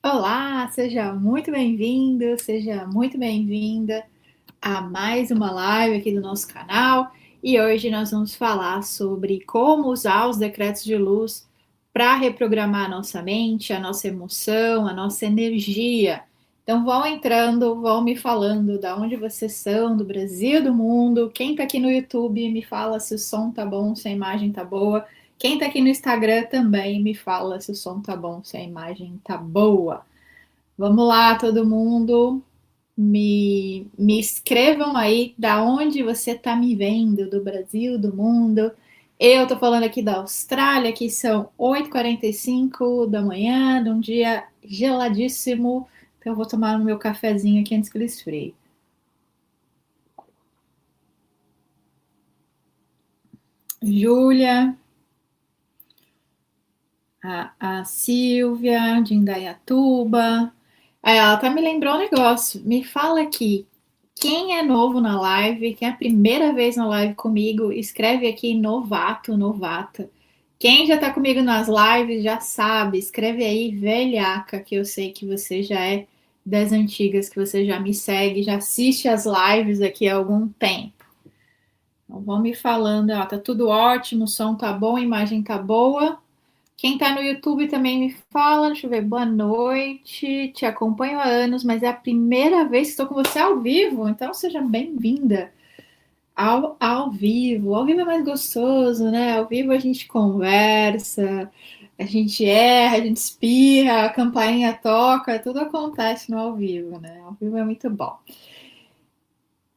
Olá, seja muito bem-vindo, seja muito bem-vinda a mais uma live aqui do nosso canal. E hoje nós vamos falar sobre como usar os decretos de luz para reprogramar a nossa mente, a nossa emoção, a nossa energia. Então vão entrando, vão me falando de onde vocês são, do Brasil, do mundo. Quem está aqui no YouTube me fala se o som tá bom, se a imagem tá boa. Quem tá aqui no Instagram também me fala se o som tá bom, se a imagem tá boa. Vamos lá, todo mundo. Me escrevam aí da onde você está me vendo, do Brasil, do mundo. Eu estou falando aqui da Austrália, que são 8h45 da manhã, de um dia geladíssimo. Então eu vou tomar o meu cafezinho aqui antes que ele esfrie. Júlia, a Silvia, de Indaiatuba. Aí ela tá me lembrou um negócio. Me fala aqui. Quem é novo na live, quem é a primeira vez na live comigo, escreve aqui novato, novata. Quem já tá comigo nas lives já sabe, escreve aí velhaca, que eu sei que você já é das antigas, que você já me segue, já assiste as lives aqui há algum tempo. Então vão me falando, ó, tá tudo ótimo, o som tá bom, a imagem tá boa. Quem tá no YouTube também me fala, deixa eu ver, boa noite, te acompanho há anos, mas é a primeira vez que estou com você ao vivo, então seja bem-vinda ao vivo. Ao vivo é mais gostoso, né? Ao vivo a gente conversa, a gente erra, a gente espirra, a campainha toca, tudo acontece no ao vivo, né? Ao vivo é muito bom.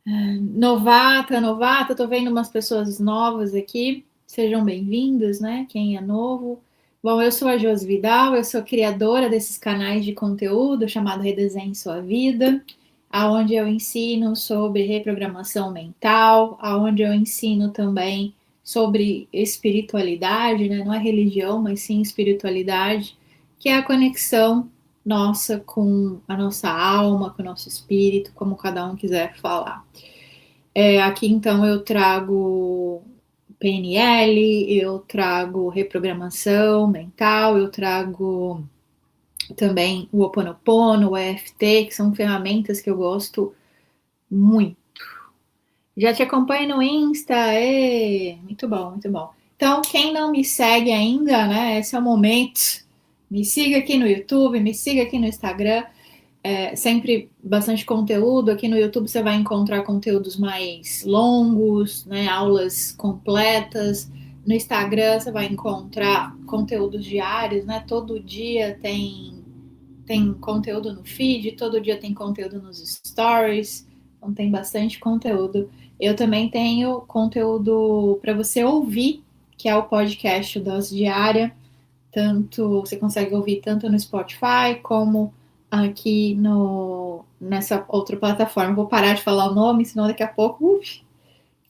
Novata, novata, tô vendo umas pessoas novas aqui, sejam bem-vindos, né? Quem é novo. Bom, eu sou a Josi Vidal, eu sou criadora desses canais de conteúdo chamado Redesenhe Sua Vida, aonde eu ensino sobre reprogramação mental, aonde eu ensino também sobre espiritualidade, né? Não é religião, mas sim espiritualidade, que é a conexão nossa com a nossa alma, com o nosso espírito, como cada um quiser falar. Aqui então eu trago PNL, eu trago reprogramação mental, eu trago também o Ho Oponopono, o EFT, que são ferramentas que eu gosto muito. Já te acompanho no Insta, muito bom, muito bom. Então, quem não me segue ainda, né, esse é o momento. Me siga aqui no YouTube, me siga aqui no Instagram. Sempre bastante conteúdo. Aqui no YouTube você vai encontrar conteúdos mais longos, né, aulas completas. No Instagram você vai encontrar conteúdos diários, né? Todo dia tem conteúdo no feed, todo dia tem conteúdo nos stories, então tem bastante conteúdo. Eu também tenho conteúdo para você ouvir, que é o podcast Dose Diária. Tanto você consegue ouvir tanto no Spotify como aqui nessa outra plataforma. Vou parar de falar o nome, senão daqui a pouco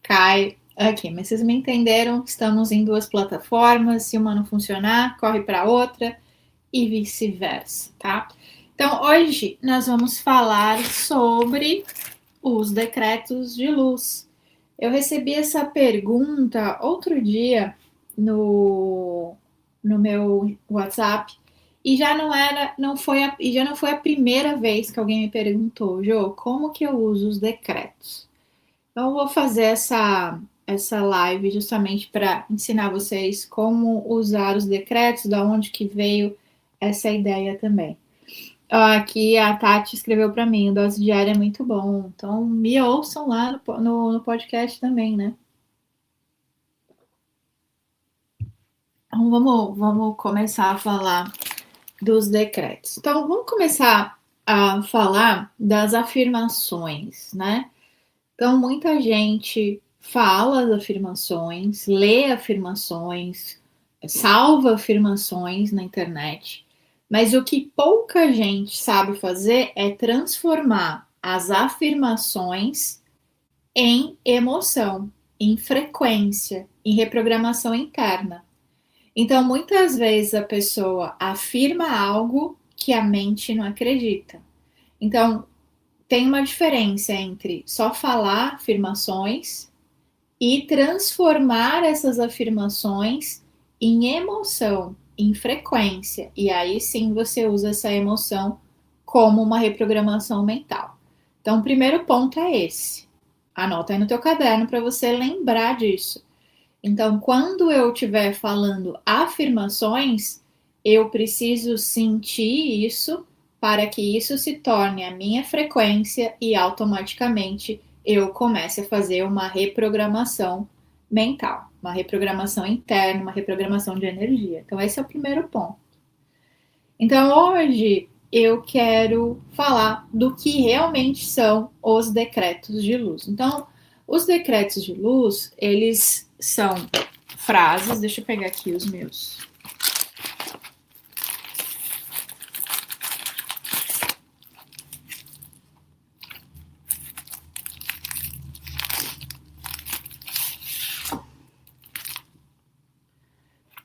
cai aqui. Mas vocês me entenderam? Estamos em duas plataformas. Se uma não funcionar, corre para outra e vice-versa, tá? Então, hoje nós vamos falar sobre os decretos de luz. Eu recebi essa pergunta outro dia no meu WhatsApp e já não foi a primeira vez que alguém me perguntou, Jô, como que eu uso os decretos? Então, eu vou fazer essa live justamente para ensinar vocês como usar os decretos, da onde que veio essa ideia também. Aqui a Tati escreveu para mim, o Dose Diária é muito bom. Então me ouçam lá no podcast também, né? Então vamos começar a falar dos decretos. Então vamos começar a falar das afirmações, né? Então muita gente fala as afirmações, lê afirmações, salva afirmações na internet. Mas o que pouca gente sabe fazer é transformar as afirmações em emoção, em frequência, em reprogramação interna. Então, muitas vezes a pessoa afirma algo que a mente não acredita. Então, tem uma diferença entre só falar afirmações e transformar essas afirmações em emoção, em frequência. E aí sim você usa essa emoção como uma reprogramação mental. Então, o primeiro ponto é esse. Anota aí no teu caderno para você lembrar disso. Então, quando eu estiver falando afirmações, eu preciso sentir isso para que isso se torne a minha frequência e automaticamente eu comece a fazer uma reprogramação mental, uma reprogramação interna, uma reprogramação de energia. Então, esse é o primeiro ponto. Então, hoje eu quero falar do que realmente são os decretos de luz. Então, os decretos de luz, eles são frases, deixa eu pegar aqui os meus.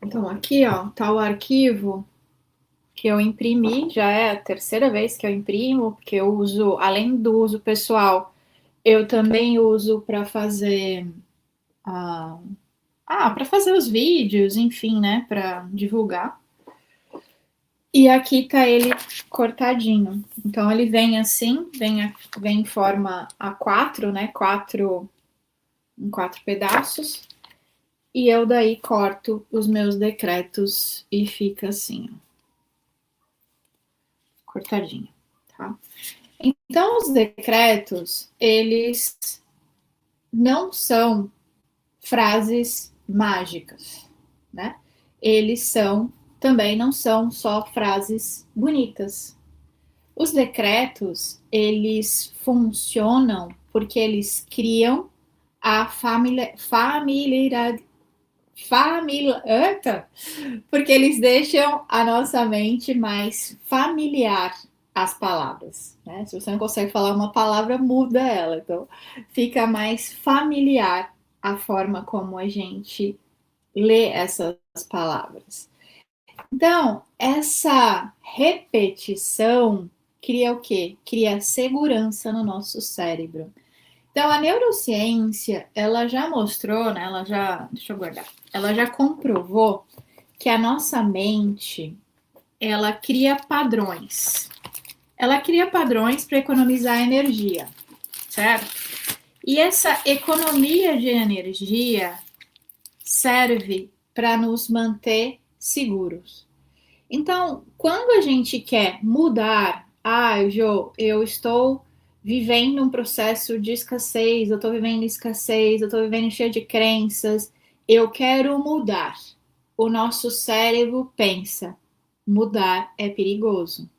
Então, aqui, ó, tá o arquivo que eu imprimi, já é a terceira vez que eu imprimo, porque eu uso, além do uso pessoal, eu também uso para fazer para fazer os vídeos, enfim, né, para divulgar. E aqui tá ele cortadinho. Então ele vem assim, vem em forma A4, né, em 4 pedaços. E eu daí corto os meus decretos e fica assim, ó, cortadinho, tá? Então os decretos, eles não são frases mágicas, né? Eles também não são só frases bonitas. Os decretos, eles funcionam porque eles criam a porque eles deixam a nossa mente mais familiar às palavras, né? Se você não consegue falar uma palavra, muda ela. Então, fica mais familiar a forma como a gente lê essas palavras. Então, essa repetição cria o quê? Cria segurança no nosso cérebro. Então, a neurociência, ela já mostrou, né? Deixa eu guardar. Ela já comprovou que a nossa mente, ela cria padrões. Ela cria padrões para economizar energia, certo? E essa economia de energia serve para nos manter seguros. Então, quando a gente quer mudar, Jo, eu estou vivendo um processo de escassez, eu estou vivendo escassez, eu estou vivendo cheio de crenças, eu quero mudar. O nosso cérebro pensa, mudar é perigoso,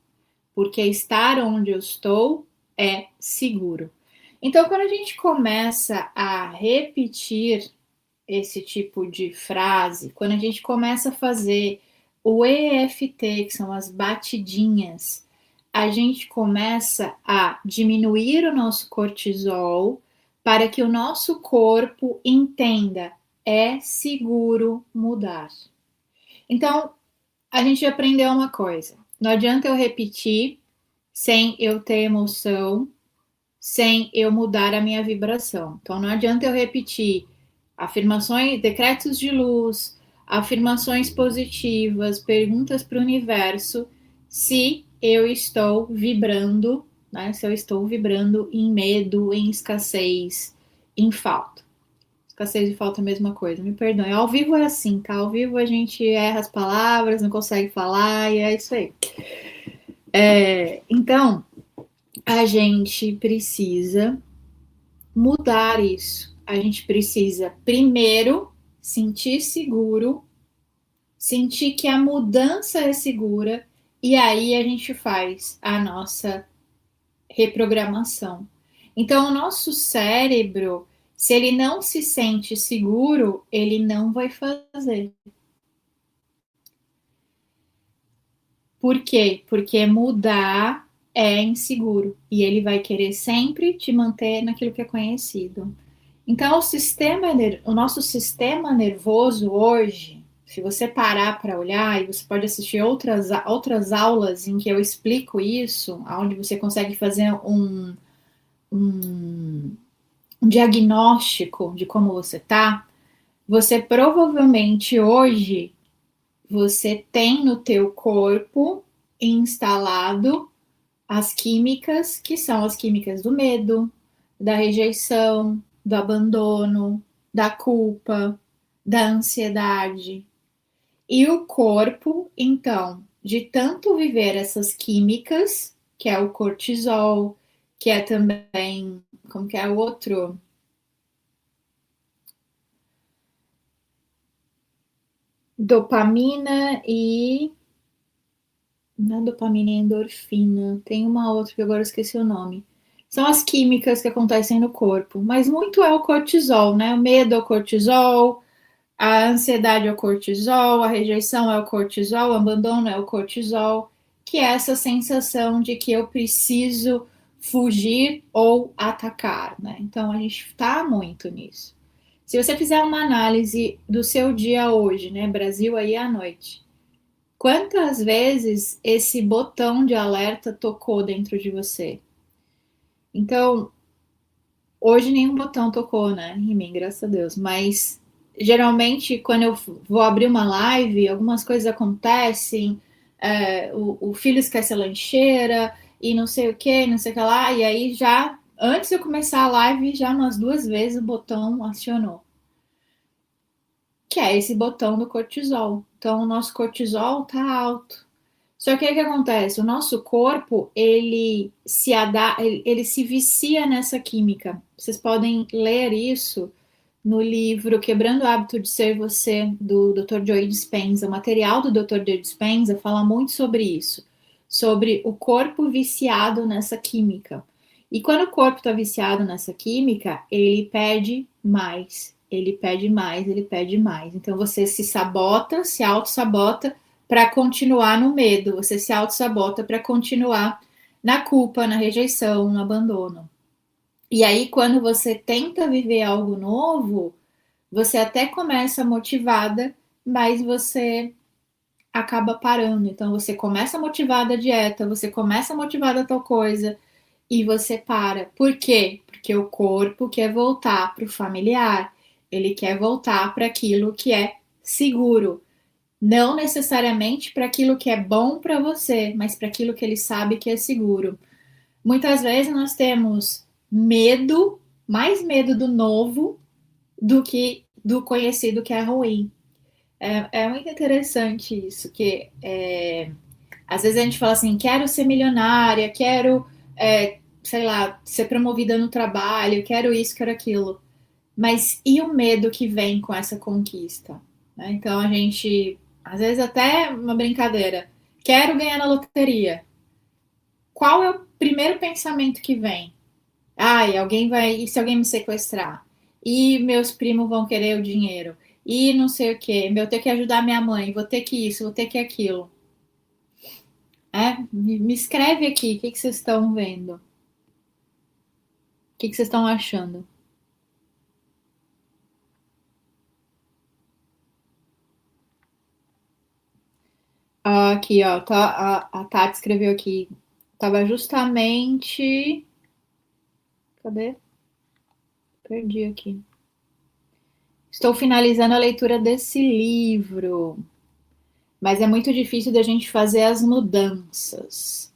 porque estar onde eu estou é seguro. Então, quando a gente começa a repetir esse tipo de frase, quando a gente começa a fazer o EFT, que são as batidinhas, a gente começa a diminuir o nosso cortisol para que o nosso corpo entenda é seguro mudar. Então, a gente aprendeu uma coisa: não adianta eu repetir sem eu ter emoção, sem eu mudar a minha vibração. Então, não adianta eu repetir afirmações, decretos de luz, afirmações positivas, perguntas para o universo, se eu estou vibrando, né? Se eu estou vibrando em medo, em escassez, em falta. Escassez e falta é a mesma coisa, me perdoe. Ao vivo é assim, tá? Ao vivo a gente erra as palavras, não consegue falar, e é isso aí. Então, a gente precisa mudar isso. A gente precisa, primeiro, sentir seguro, sentir que a mudança é segura, e aí a gente faz a nossa reprogramação. Então, o nosso cérebro, se ele não se sente seguro, ele não vai fazer. Por quê? Porque mudar é inseguro e ele vai querer sempre te manter naquilo que é conhecido. Então, o nosso sistema nervoso hoje, se você parar para olhar, e você pode assistir outras aulas em que eu explico isso, onde você consegue fazer um diagnóstico de como você está, você provavelmente hoje você tem no teu corpo instalado as químicas, que são as químicas do medo, da rejeição, do abandono, da culpa, da ansiedade. E o corpo, então, de tanto viver essas químicas, que é o cortisol, que é também, como que é o outro? Dopamina e. Não é dopamina, é endorfina. Tem uma outra que agora eu esqueci o nome. São as químicas que acontecem no corpo, mas muito é o cortisol, né? O medo é o cortisol, a ansiedade é o cortisol, a rejeição é o cortisol, o abandono é o cortisol, que é essa sensação de que eu preciso fugir ou atacar, né? Então a gente está muito nisso. Se você fizer uma análise do seu dia hoje, né, Brasil aí à noite, quantas vezes esse botão de alerta tocou dentro de você? Então, hoje nenhum botão tocou, né, em mim, graças a Deus. Mas geralmente, quando eu vou abrir uma live, algumas coisas acontecem. O filho esquece a lancheira e não sei o que, não sei o que lá. E aí já, antes de eu começar a live, já umas 2 vezes o botão acionou. Que é esse botão do cortisol. Então, o nosso cortisol tá alto. Só que aí o que acontece? O nosso corpo, ele se vicia nessa química. Vocês podem ler isso no livro Quebrando o Hábito de Ser Você, do Dr. Joe Dispenza. O material do Dr. Joe Dispenza fala muito sobre isso, sobre o corpo viciado nessa química. E quando o corpo está viciado nessa química, ele pede mais, ele pede mais, ele pede mais. Então você se sabota, se auto-sabota para continuar no medo, você se auto-sabota para continuar na culpa, na rejeição, no abandono. E aí, quando você tenta viver algo novo, você até começa motivada, mas você acaba parando. Então, você começa motivada a dieta, você começa motivada a tal coisa e você para. Por quê? Porque o corpo quer voltar para o familiar, ele quer voltar para aquilo que é seguro. Não necessariamente para aquilo que é bom para você, mas para aquilo que ele sabe que é seguro. Muitas vezes nós temos medo, mais medo do novo do que do conhecido que é ruim. É muito interessante isso, que às vezes a gente fala assim, quero ser milionária, quero, sei lá, ser promovida no trabalho, quero isso, quero aquilo. Mas e o medo que vem com essa conquista? Né? Então a gente, às vezes até uma brincadeira, quero ganhar na loteria. Qual é o primeiro pensamento que vem? Ai, alguém vai. E se alguém me sequestrar? E meus primos vão querer o dinheiro? E não sei o quê. Eu ter que ajudar minha mãe, vou ter que isso, vou ter que aquilo. Me escreve aqui o que vocês estão vendo. O que vocês estão achando? Aqui, ó. A Tati escreveu aqui. Tava justamente. Cadê? Perdi aqui. Estou finalizando a leitura desse livro, mas é muito difícil da gente fazer as mudanças.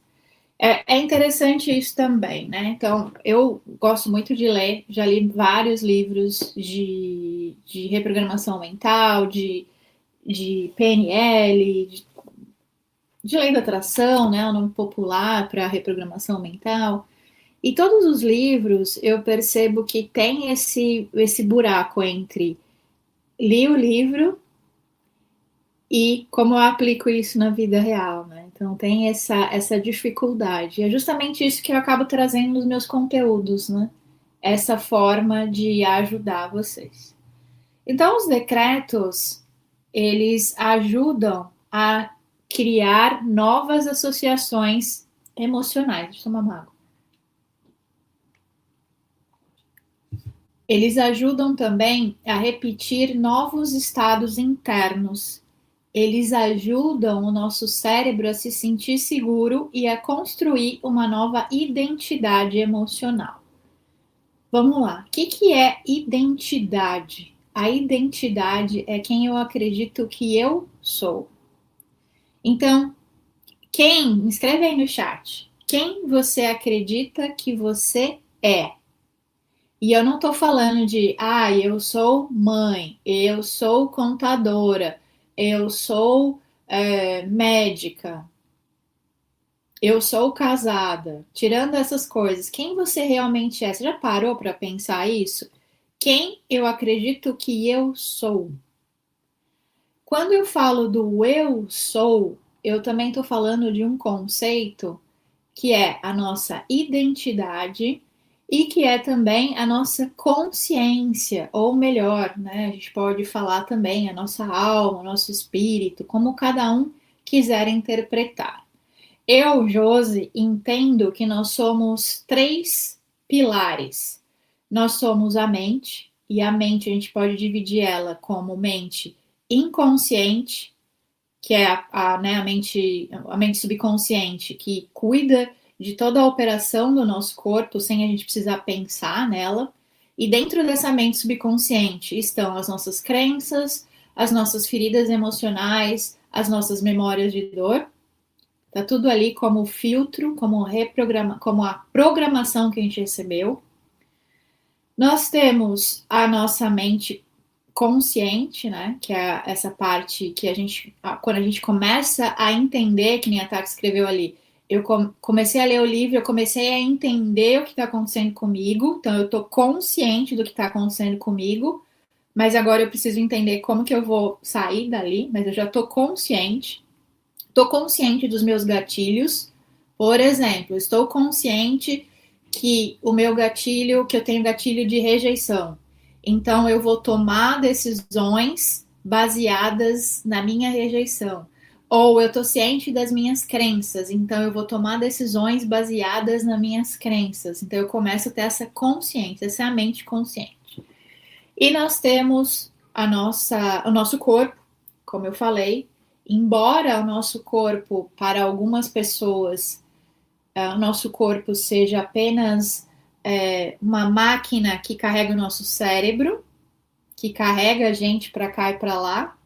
É interessante isso também, né? Então, eu gosto muito de ler, já li vários livros de reprogramação mental, de PNL, de lei da atração, né? O nome popular para reprogramação mental. E todos os livros eu percebo que tem esse buraco entre li o livro e como eu aplico isso na vida real, né? Então tem essa dificuldade. É justamente isso que eu acabo trazendo nos meus conteúdos, né? Essa forma de ajudar vocês. Então os decretos, eles ajudam a criar novas associações emocionais. Deixa eu tomar uma água. Eles ajudam também a repetir novos estados internos. Eles ajudam o nosso cérebro a se sentir seguro e a construir uma nova identidade emocional. Vamos lá. O que é identidade? A identidade é quem eu acredito que eu sou. Então, quem, escreve aí no chat, quem você acredita que você é? E eu não estou falando de, eu sou mãe, eu sou contadora, eu sou médica, eu sou casada. Tirando essas coisas, quem você realmente é? Você já parou para pensar isso? Quem eu acredito que eu sou? Quando eu falo do eu sou, eu também estou falando de um conceito que é a nossa identidade e que é também a nossa consciência, ou melhor, né, a gente pode falar também a nossa alma, o nosso espírito, como cada um quiser interpretar. Eu, Josi, entendo que nós somos três pilares. Nós somos a mente, e a mente a gente pode dividir ela como mente inconsciente, que é né, a mente subconsciente, que cuida de toda a operação do nosso corpo sem a gente precisar pensar nela. E dentro dessa mente subconsciente estão as nossas crenças, as nossas feridas emocionais, as nossas memórias de dor. Tá tudo ali como filtro, como a programação que a gente recebeu. Nós temos a nossa mente consciente, né? Que é essa parte que quando a gente começa a entender, que nem a Tati escreveu ali, eu comecei a ler o livro, eu comecei a entender o que está acontecendo comigo, então eu estou consciente do que está acontecendo comigo, mas agora eu preciso entender como que eu vou sair dali, mas eu já estou consciente dos meus gatilhos, por exemplo, estou consciente que o meu gatilho, que eu tenho gatilho de rejeição. Então eu vou tomar decisões baseadas na minha rejeição. Ou eu estou ciente das minhas crenças, então eu vou tomar decisões baseadas nas minhas crenças. Então eu começo a ter essa consciência, essa é a mente consciente. E nós temos o nosso corpo, como eu falei, embora o nosso corpo, para algumas pessoas, o nosso corpo seja apenas uma máquina que carrega o nosso cérebro, que carrega a gente para cá e para lá,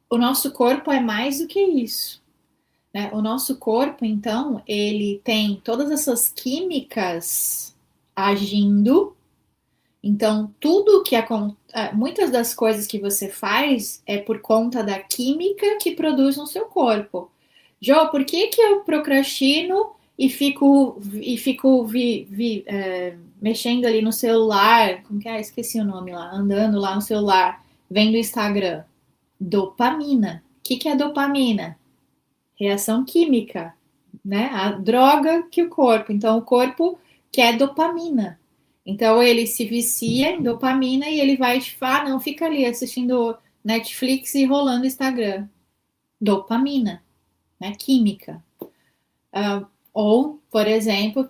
o nosso corpo é mais do que isso. Né? O nosso corpo, então, ele tem todas essas químicas agindo. Então, muitas das coisas que você faz é por conta da química que produz no seu corpo. Jo, por que que eu procrastino e fico mexendo ali no celular? Como que é? Esqueci o nome lá. Andando lá no celular, vendo o Instagram. Dopamina. O que que é dopamina? Reação química, né? A droga que o corpo. Então, o corpo quer dopamina. Então, ele se vicia em dopamina e ele vai, tipo, não, fica ali assistindo Netflix e rolando Instagram. Dopamina, né? Química. Ou, por exemplo,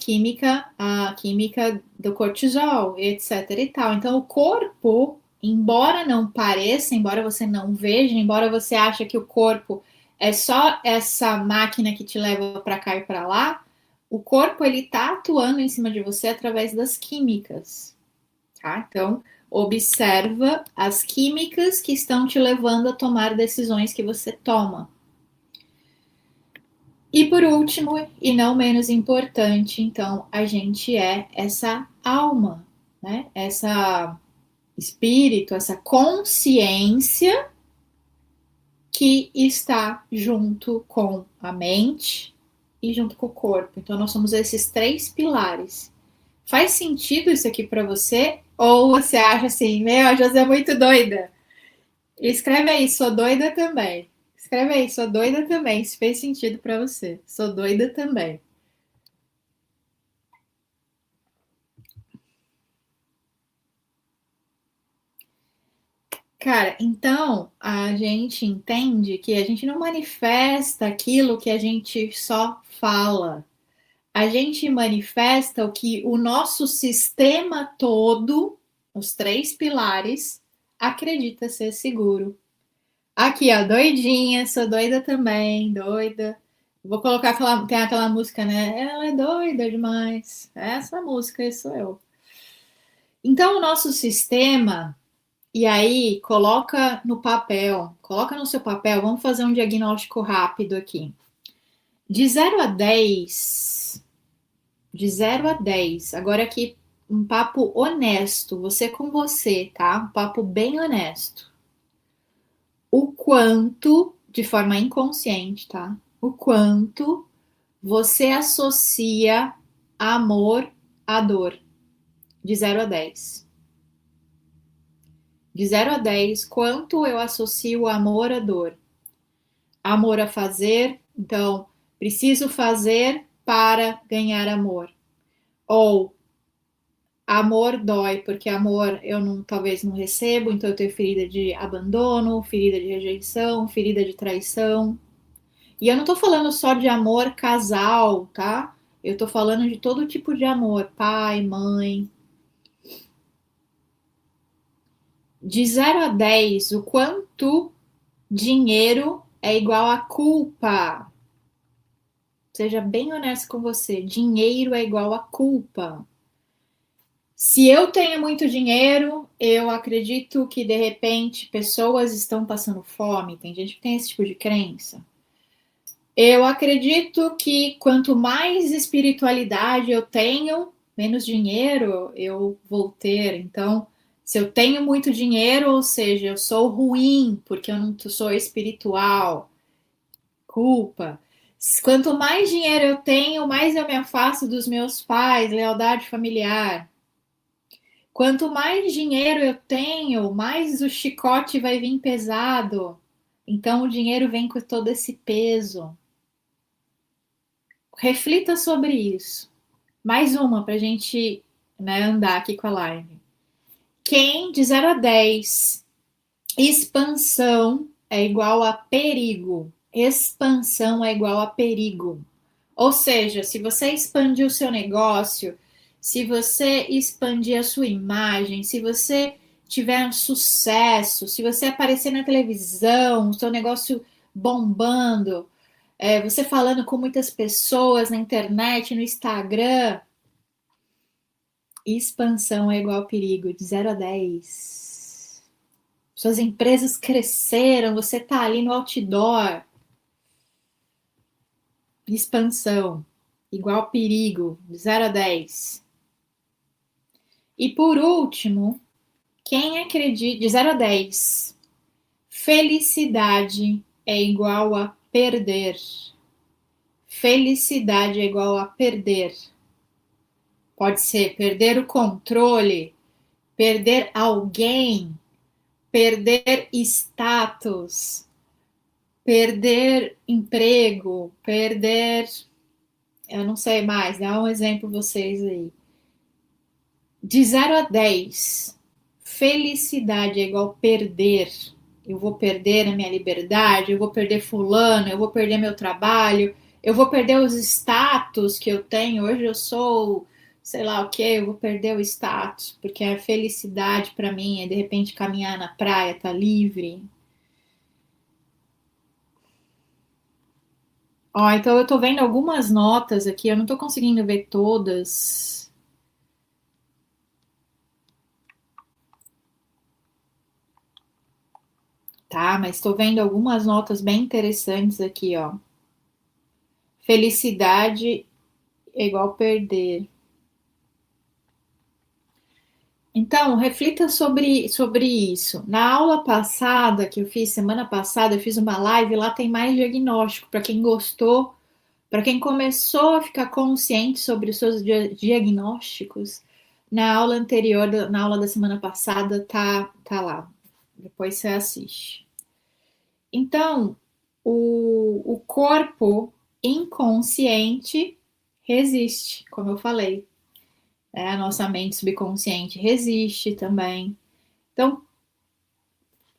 a química do cortisol, etc e tal. Então, o corpo, embora não pareça, embora você não veja, embora você ache que o corpo é só essa máquina que te leva para cá e para lá, o corpo ele tá atuando em cima de você através das químicas, tá? Então, observa as químicas que estão te levando a tomar decisões que você toma. E por último, e não menos importante, então, a gente é essa alma, né? Essa espírito, essa consciência que está junto com a mente e junto com o corpo. Então, nós somos esses três pilares. Faz sentido isso aqui para você? Ou você acha assim, meu, a José é muito doida? Escreve aí, sou doida também. Escreve aí, sou doida também, se fez sentido para você. Sou doida também. Cara, então a gente entende que a gente não manifesta aquilo que a gente só fala. A gente manifesta o que o nosso sistema todo, os três pilares, acredita ser seguro. Aqui, ó, doidinha, sou doida também, doida. Vou colocar tem aquela música, né? Ela é doida demais. Essa música, isso sou eu. Então, o nosso sistema E aí, coloca no seu papel, vamos fazer um diagnóstico rápido aqui. De 0 a 10, agora aqui um papo honesto, você com você, tá? Um papo bem honesto. O quanto, de forma inconsciente, tá? O quanto você associa amor à dor. De 0 a 10. De 0 a 10, quanto eu associo amor à dor? Amor a fazer, então, preciso fazer para ganhar amor. Ou amor dói, porque amor eu não, talvez não recebo, então eu tenho ferida de abandono, ferida de rejeição, ferida de traição. E eu não tô falando só de amor casal, tá? Eu tô falando de todo tipo de amor, pai, mãe. De 0 a 10, o quanto dinheiro é igual a culpa? Seja bem honesto com você. Dinheiro é igual a culpa. Se eu tenho muito dinheiro, eu acredito que de repente pessoas estão passando fome. Tem gente que tem esse tipo de crença. Eu acredito que quanto mais espiritualidade eu tenho, menos dinheiro eu vou ter. Então, se eu tenho muito dinheiro, ou seja, eu sou ruim porque eu não sou espiritual. Culpa. Quanto mais dinheiro eu tenho, mais eu me afasto dos meus pais, lealdade familiar. Quanto mais dinheiro eu tenho, mais o chicote vai vir pesado. Então o dinheiro vem com todo esse peso. Reflita sobre isso. Mais uma para a gente, né, andar aqui com a live. Quem de 0 a 10, expansão é igual a perigo. Expansão é igual a perigo. Ou seja, se você expandir o seu negócio, se você expandir a sua imagem, se você tiver um sucesso, se você aparecer na televisão, o seu negócio bombando, você falando com muitas pessoas na internet, no Instagram, expansão é igual a perigo, de 0 a 10. Suas empresas cresceram, você está ali no outdoor. Expansão, igual perigo, de 0 a 10. E por último, quem acredita, de 0 a 10, felicidade é igual a perder. Felicidade é igual a perder. Pode ser perder o controle, perder alguém, perder status, perder emprego, perder. Eu não sei mais, dá um exemplo vocês aí. De 0 a 10, felicidade é igual perder. Eu vou perder a minha liberdade, eu vou perder fulano, eu vou perder meu trabalho, eu vou perder os status que eu tenho. Hoje eu sou, sei lá o que, eu vou perder o status, porque a felicidade para mim é de repente caminhar na praia, tá livre. Ó, então eu tô vendo algumas notas aqui, eu não tô conseguindo ver todas. Tá, mas estou vendo algumas notas bem interessantes aqui, ó. Felicidade é igual perder. Então, reflita sobre isso. Na aula passada que eu fiz, semana passada, eu fiz uma live, lá tem mais diagnóstico. Para quem gostou, para quem começou a ficar consciente sobre os seus diagnósticos, na aula anterior, na aula da semana passada, tá lá. Depois você assiste. Então, o corpo inconsciente resiste, como eu falei. A nossa mente subconsciente resiste também. Então,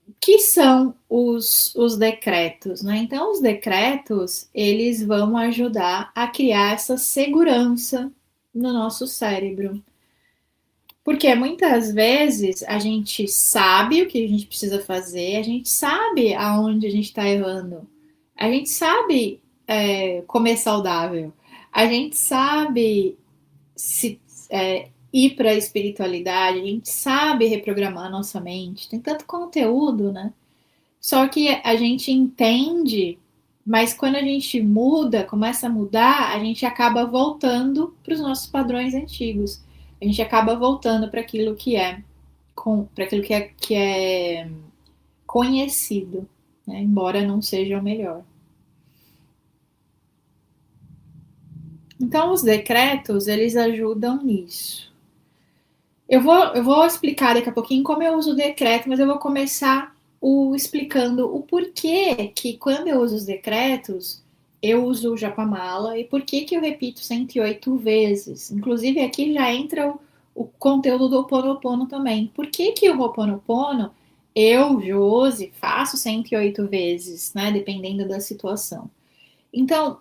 o que são os decretos, né? Então, os decretos, eles vão ajudar a criar essa segurança no nosso cérebro. Porque muitas vezes a gente sabe o que a gente precisa fazer, a gente sabe aonde a gente está errando, a gente sabe comer saudável, a gente sabe se ir para a espiritualidade, a gente sabe reprogramar a nossa mente, tem tanto conteúdo, né? Só que a gente entende, mas quando a gente muda, começa a mudar, a gente acaba voltando para os nossos padrões antigos. A gente acaba voltando para aquilo que é para aquilo que é conhecido, né? Embora não seja o melhor. Então, os decretos, eles ajudam nisso. Eu vou explicar daqui a pouquinho como eu uso o decreto, mas eu vou começar explicando o porquê que quando eu uso os decretos, eu uso o japamala e por que eu repito 108 vezes. Inclusive, aqui já entra o conteúdo do Ho'oponopono também. Por que o Ho'oponopono, eu, Josi, faço 108 vezes, né? Dependendo da situação. Então,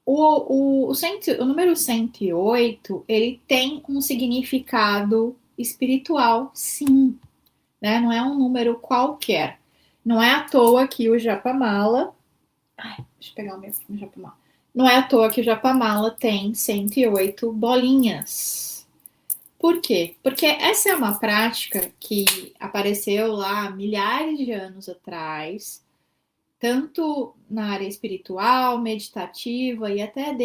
o número 108, ele tem um significado espiritual, sim, né? Não é um número qualquer. Não é à toa que o Japamala... Ai, deixa eu pegar o meu Japamala. Não é à toa que o Japamala tem 108 bolinhas. Por quê? Porque essa é uma prática que apareceu lá milhares de anos atrás, tanto na área espiritual, meditativa e até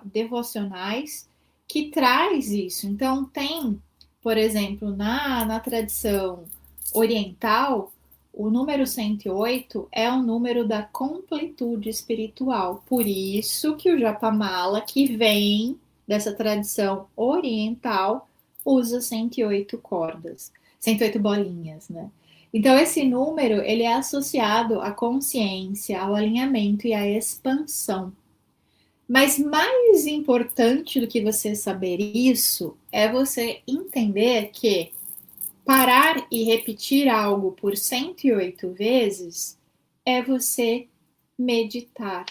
devocionais, que traz isso. Então, tem, por exemplo, na tradição oriental, o número 108 é o número da completude espiritual. Por isso que o Japamala, que vem dessa tradição oriental, usa 108 cordas, 108 bolinhas, né? Então, esse número, ele é associado à consciência, ao alinhamento e à expansão. Mas mais importante do que você saber isso, é você entender que parar e repetir algo por 108 vezes é você meditar,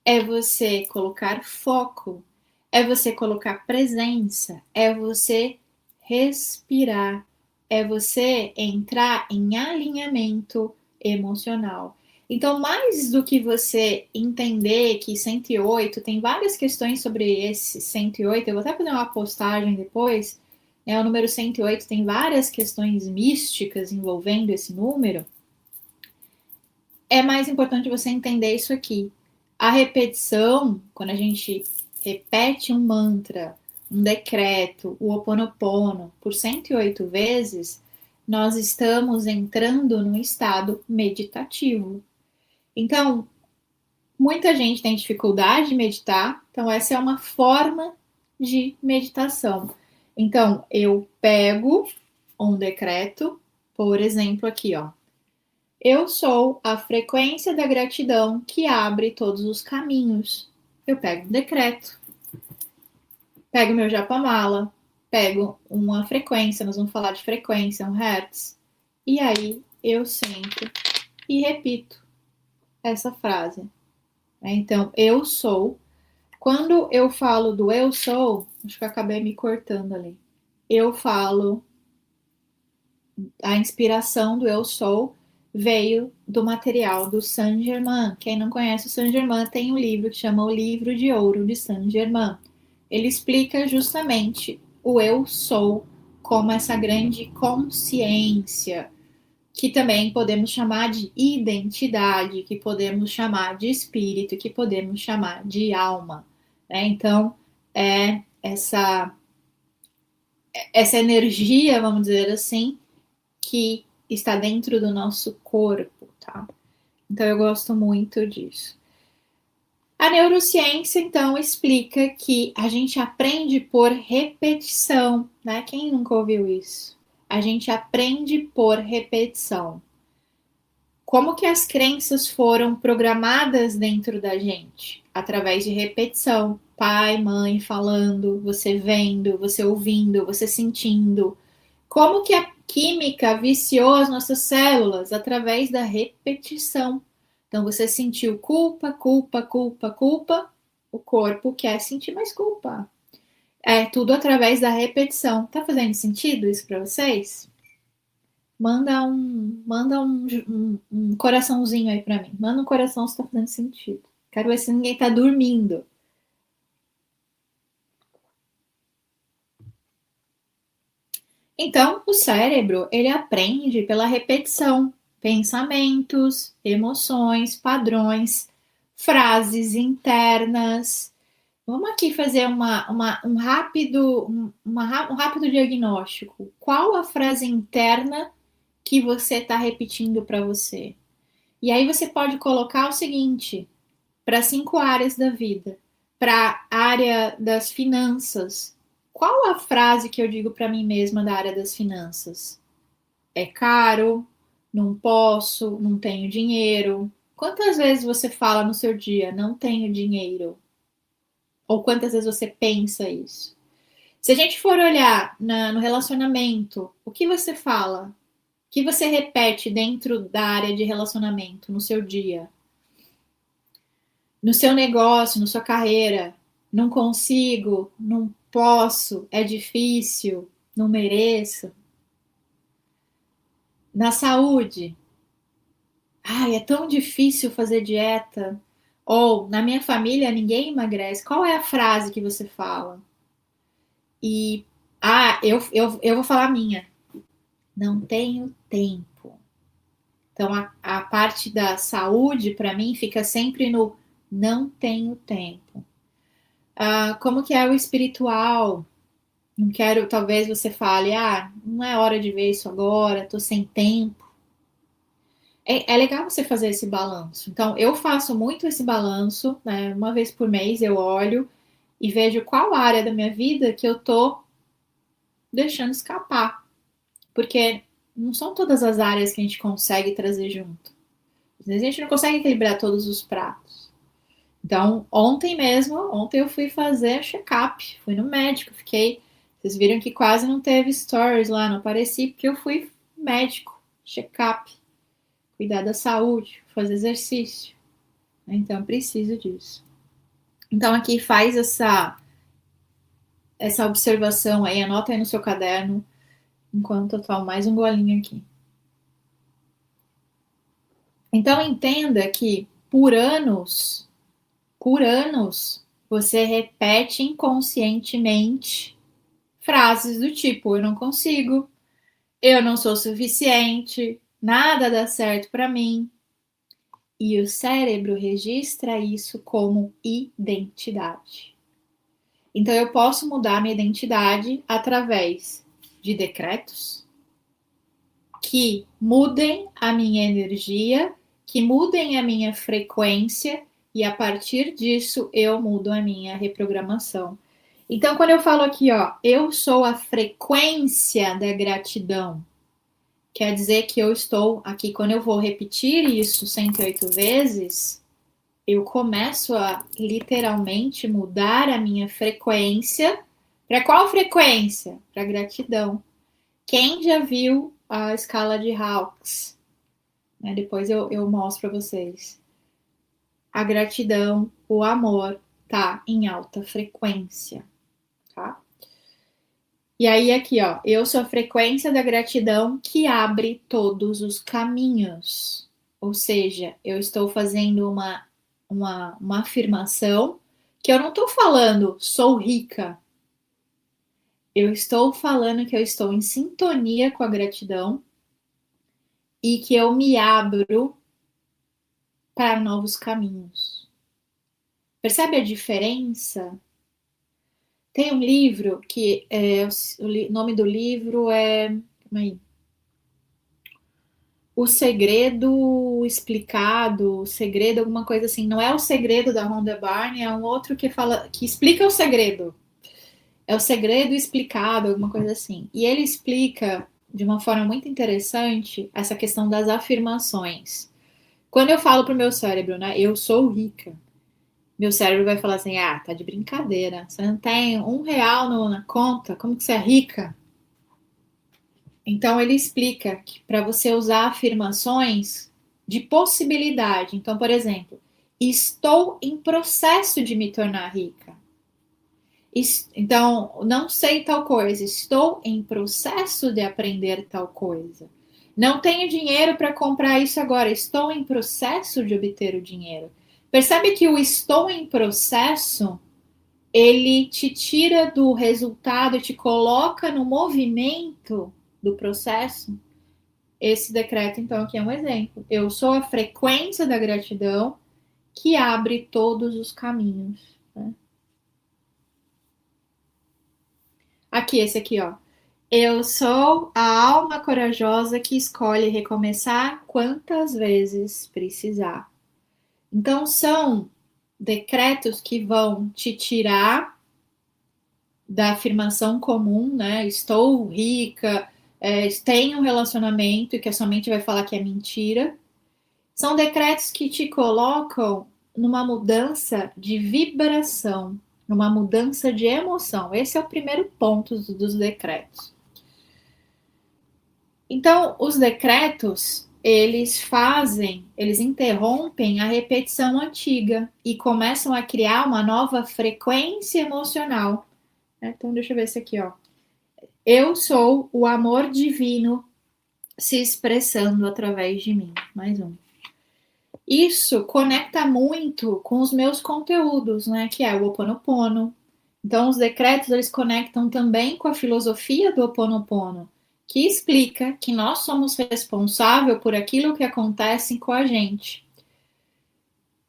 é você colocar foco, é você colocar presença, é você respirar, é você entrar em alinhamento emocional. Então, mais do que você entender que 108, tem várias questões sobre esse 108, eu vou até fazer uma postagem depois, né? O número 108 tem várias questões místicas envolvendo esse número. É mais importante você entender isso aqui. A repetição, quando a gente repete um mantra, um decreto, o Ho'oponopono, por 108 vezes, nós estamos entrando num estado meditativo. Então, muita gente tem dificuldade de meditar, então essa é uma forma de meditação. Então, eu pego um decreto, por exemplo, aqui, ó. Eu sou a frequência da gratidão que abre todos os caminhos. Eu pego um decreto, pego meu japamala, pego uma frequência, nós vamos falar de frequência, um hertz, e aí eu sento e repito essa frase. Então, eu sou. Quando eu falo do eu sou, acho que eu acabei me cortando ali. Eu falo, a inspiração do eu sou veio do material do Saint-Germain. Quem não conhece o Saint-Germain tem um livro que chama O Livro de Ouro de Saint-Germain. Ele explica justamente o eu sou como essa grande consciência, que também podemos chamar de identidade, que podemos chamar de espírito, que podemos chamar de alma, né? Então, é essa energia, vamos dizer assim, que está dentro do nosso corpo, tá? Então eu gosto muito disso. A neurociência, então, explica que a gente aprende por repetição, né? Quem nunca ouviu isso? A gente aprende por repetição. Como que as crenças foram programadas dentro da gente? Através de repetição. Pai, mãe falando, você vendo, você ouvindo, você sentindo. Como que a química viciou as nossas células? Através da repetição. Então, você sentiu culpa, culpa, culpa, culpa. O corpo quer sentir mais culpa. É tudo através da repetição. Tá fazendo sentido isso para vocês? Manda um coraçãozinho aí para mim. Manda um coração se tá fazendo sentido. Quero ver se ninguém tá dormindo. Então, o cérebro, ele aprende pela repetição, pensamentos, emoções, padrões, frases internas. Vamos aqui fazer um rápido diagnóstico. Qual a frase interna que você está repetindo para você? E aí você pode colocar o seguinte, para 5 áreas da vida, para a área das finanças. Qual a frase que eu digo para mim mesma da área das finanças? É caro, não posso, não tenho dinheiro. Quantas vezes você fala no seu dia, não tenho dinheiro? Ou quantas vezes você pensa isso? Se a gente for olhar no relacionamento, o que você fala? O que você repete dentro da área de relacionamento no seu dia? No seu negócio, na sua carreira? Não consigo, não posso, é difícil, não mereço. Na saúde, ai, é tão difícil fazer dieta. Ou na minha família ninguém emagrece. Qual é a frase que você fala? E eu vou falar a minha. Não tenho tempo. Então a parte da saúde para mim fica sempre no não tenho tempo. Como que é o espiritual? Não quero, talvez você fale, não é hora de ver isso agora, tô sem tempo. É legal você fazer esse balanço. Então, eu faço muito esse balanço, né? Uma vez por mês eu olho e vejo qual área da minha vida que eu tô deixando escapar. Porque não são todas as áreas que a gente consegue trazer junto. Às vezes a gente não consegue equilibrar todos os pratos. Então, ontem eu fui fazer check-up, fui no médico, fiquei. Vocês viram que quase não teve stories lá, não apareci, porque eu fui médico, check-up, cuidar da saúde, fazer exercício. Então, preciso disso. Então, aqui faz essa observação aí, anota aí no seu caderno, enquanto eu tomo mais um golinho aqui. Então, entenda que por anos, você repete inconscientemente frases do tipo: eu não consigo, eu não sou suficiente, nada dá certo para mim. E o cérebro registra isso como identidade. Então, eu posso mudar minha identidade através de decretos que mudem a minha energia, que mudem a minha frequência, e a partir disso eu mudo a minha reprogramação. Então, quando eu falo aqui, ó, eu sou a frequência da gratidão, quer dizer que eu estou aqui, quando eu vou repetir isso 108 vezes, eu começo a literalmente mudar a minha frequência. Para qual frequência? Para gratidão. Quem já viu a escala de Hawkes? Né? Depois eu mostro para vocês. A gratidão, o amor, tá em alta frequência, tá? E aí aqui, ó, eu sou a frequência da gratidão que abre todos os caminhos. Ou seja, eu estou fazendo uma afirmação que eu não estou falando sou rica. Eu estou falando que eu estou em sintonia com a gratidão e que eu me abro para novos caminhos. Percebe a diferença? Tem um livro que o nome do livro é O Segredo Explicado, o Segredo, alguma coisa assim. Não é o Segredo da Rhonda Byrne, é um outro que fala, que explica o segredo. É o Segredo Explicado, alguma coisa assim. E ele explica de uma forma muito interessante essa questão das afirmações. Quando eu falo pro meu cérebro, né, eu sou rica, meu cérebro vai falar assim, tá de brincadeira, você não tem R$ 1 na conta, como que você é rica? Então ele explica que para você usar afirmações de possibilidade. Então, por exemplo, estou em processo de me tornar rica. Então, não sei tal coisa, estou em processo de aprender tal coisa. Não tenho dinheiro para comprar isso agora, estou em processo de obter o dinheiro. Percebe que o estou em processo ele te tira do resultado e te coloca no movimento do processo. Esse decreto, então, aqui é um exemplo. Eu sou a frequência da gratidão que abre todos os caminhos. Né? Aqui, esse aqui, ó. Eu sou a alma corajosa que escolhe recomeçar quantas vezes precisar. Então, são decretos que vão te tirar da afirmação comum, né? Estou rica, tenho um relacionamento e que a sua mente vai falar que é mentira. São decretos que te colocam numa mudança de vibração, numa mudança de emoção. Esse é o primeiro ponto dos decretos. Então, os decretos, eles interrompem a repetição antiga e começam a criar uma nova frequência emocional. Então, deixa eu ver esse aqui, ó. Eu sou o amor divino se expressando através de mim. Mais um. Isso conecta muito com os meus conteúdos, né? Que é o Ho Oponopono. Então, os decretos, eles conectam também com a filosofia do Ho Oponopono, que explica que nós somos responsáveis por aquilo que acontece com a gente.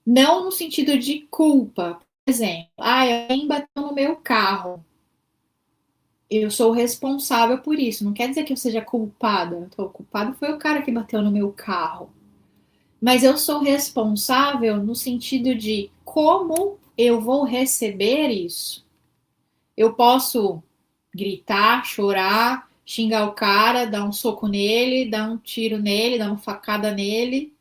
Não no sentido de culpa. Por exemplo, alguém bateu no meu carro. Eu sou responsável por isso. Não quer dizer que eu seja culpada. Então, o culpado foi o cara que bateu no meu carro. Mas eu sou responsável no sentido de como eu vou receber isso. Eu posso gritar, chorar, xingar o cara, dar um soco nele, dar um tiro nele, dar uma facada nele.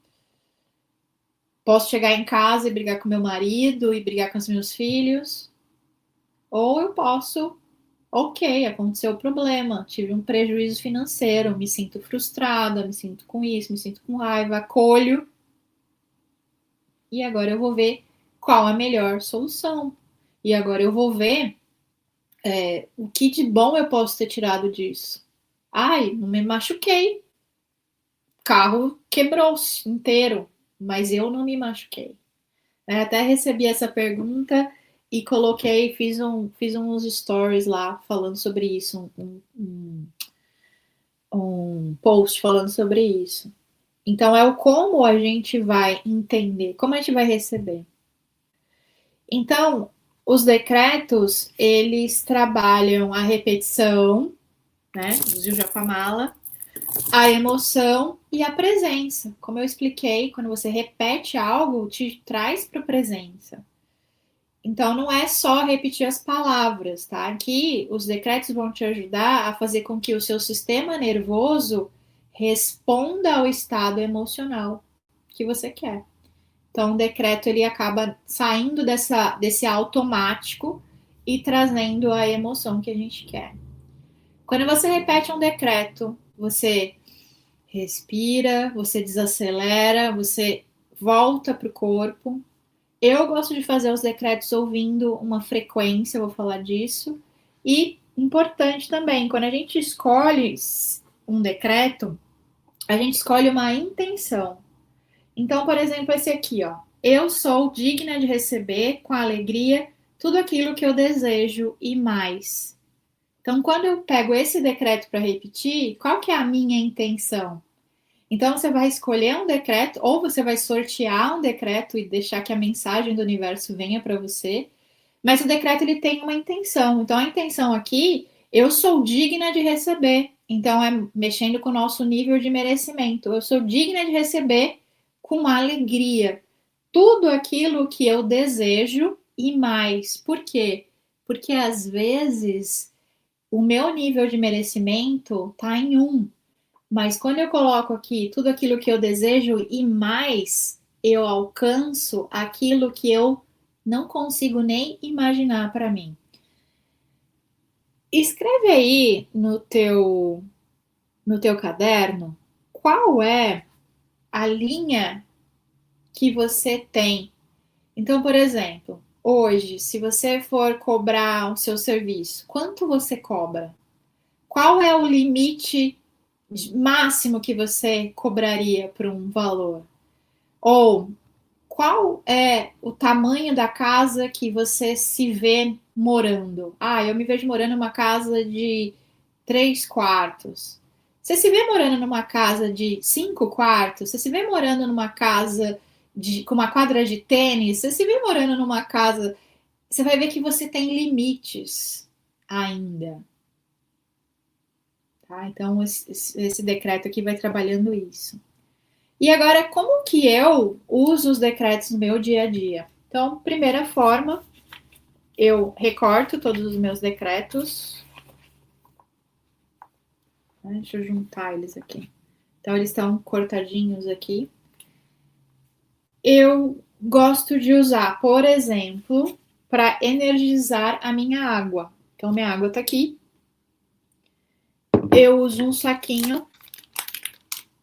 Posso chegar em casa e brigar com meu marido e brigar com os meus filhos. Ou eu posso, ok, aconteceu o problema, tive um prejuízo financeiro, me sinto frustrada, me sinto com isso, me sinto com raiva, acolho. E agora eu vou ver qual a melhor solução. E agora eu vou ver o que de bom eu posso ter tirado disso. Ai, não me machuquei. O carro quebrou-se inteiro, mas eu não me machuquei. Eu até recebi essa pergunta e coloquei, fiz uns stories lá falando sobre isso, um post falando sobre isso. Então é o como a gente vai entender, como a gente vai receber. Então, os decretos, eles trabalham a repetição, né, do Japamala, a emoção e a presença. Como eu expliquei, quando você repete algo, te traz para a presença. Então, não é só repetir as palavras, tá? Aqui, os decretos vão te ajudar a fazer com que o seu sistema nervoso responda ao estado emocional que você quer. Então, o decreto ele acaba saindo desse automático e trazendo a emoção que a gente quer. Quando você repete um decreto, você respira, você desacelera, você volta para o corpo. Eu gosto de fazer os decretos ouvindo uma frequência, eu vou falar disso. E importante também, quando a gente escolhe um decreto, a gente escolhe uma intenção. Então, por exemplo, esse aqui, ó. Eu sou digna de receber com alegria tudo aquilo que eu desejo e mais. Então, quando eu pego esse decreto para repetir, qual que é a minha intenção? Então, você vai escolher um decreto, ou você vai sortear um decreto e deixar que a mensagem do universo venha para você. Mas o decreto ele tem uma intenção. Então, a intenção aqui, eu sou digna de receber. Então, é mexendo com o nosso nível de merecimento. Eu sou digna de receber com alegria tudo aquilo que eu desejo e mais. Por quê? Porque às vezes o meu nível de merecimento está em 1. Mas quando eu coloco aqui tudo aquilo que eu desejo e mais, eu alcanço aquilo que eu não consigo nem imaginar para mim. Escreve aí no teu caderno qual é a linha que você tem. Então, por exemplo, hoje, se você for cobrar o seu serviço, quanto você cobra? Qual é o limite máximo que você cobraria por um valor? Ou qual é o tamanho da casa que você se vê morando? Ah, eu me vejo morando numa casa de 3 quartos. Você se vê morando numa casa de 5 quartos? Você se vê morando numa casa com uma quadra de tênis? Você se vê morando numa casa. Você vai ver que você tem limites ainda. Tá? Então, esse decreto aqui vai trabalhando isso. E agora, como que eu uso os decretos no meu dia a dia? Então, primeira forma, eu recorto todos os meus decretos. Deixa eu juntar eles aqui. Então, eles estão cortadinhos aqui. Eu gosto de usar, por exemplo, para energizar a minha água. Então, minha água está aqui. Eu uso um saquinho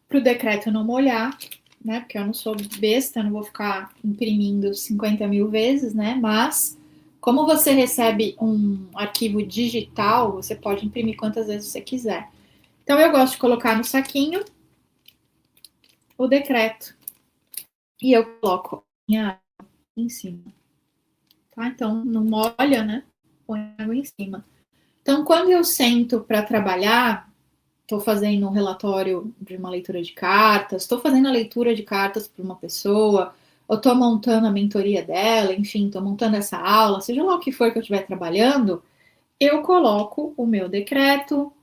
para o decreto não molhar, né? Porque eu não sou besta, não vou ficar imprimindo 50 mil vezes, né? Mas, como você recebe um arquivo digital, você pode imprimir quantas vezes você quiser. Então, eu gosto de colocar no saquinho o decreto. E eu coloco minha água em cima. Tá? Então, não molha, né? Põe água em cima. Então, quando eu sento para trabalhar, estou fazendo um relatório de uma leitura de cartas, estou fazendo a leitura de cartas para uma pessoa, ou estou montando a mentoria dela, enfim, estou montando essa aula, seja lá o que for que eu estiver trabalhando, eu coloco o meu decreto,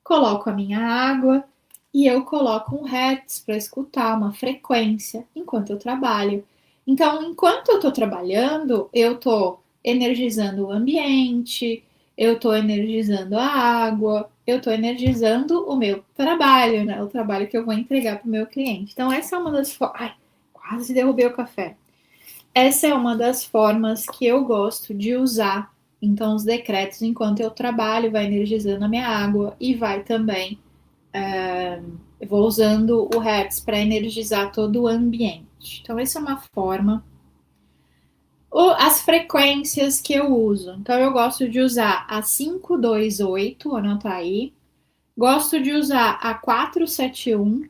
coloco a minha água e eu coloco um hertz para escutar, uma frequência, enquanto eu trabalho. Então, enquanto eu estou trabalhando, eu estou energizando o ambiente, eu estou energizando a água, eu estou energizando o meu trabalho, né? O trabalho que eu vou entregar para o meu cliente. Então, essa é uma das formas. Ai, quase derrubei o café. Essa é uma das formas que eu gosto de usar. Então, os decretos, enquanto eu trabalho, vai energizando a minha água e vai também. Eu vou usando o Hertz para energizar todo o ambiente. Então, essa é uma forma. As frequências que eu uso. Então, eu gosto de usar a 528, anota aí. Gosto de usar a 471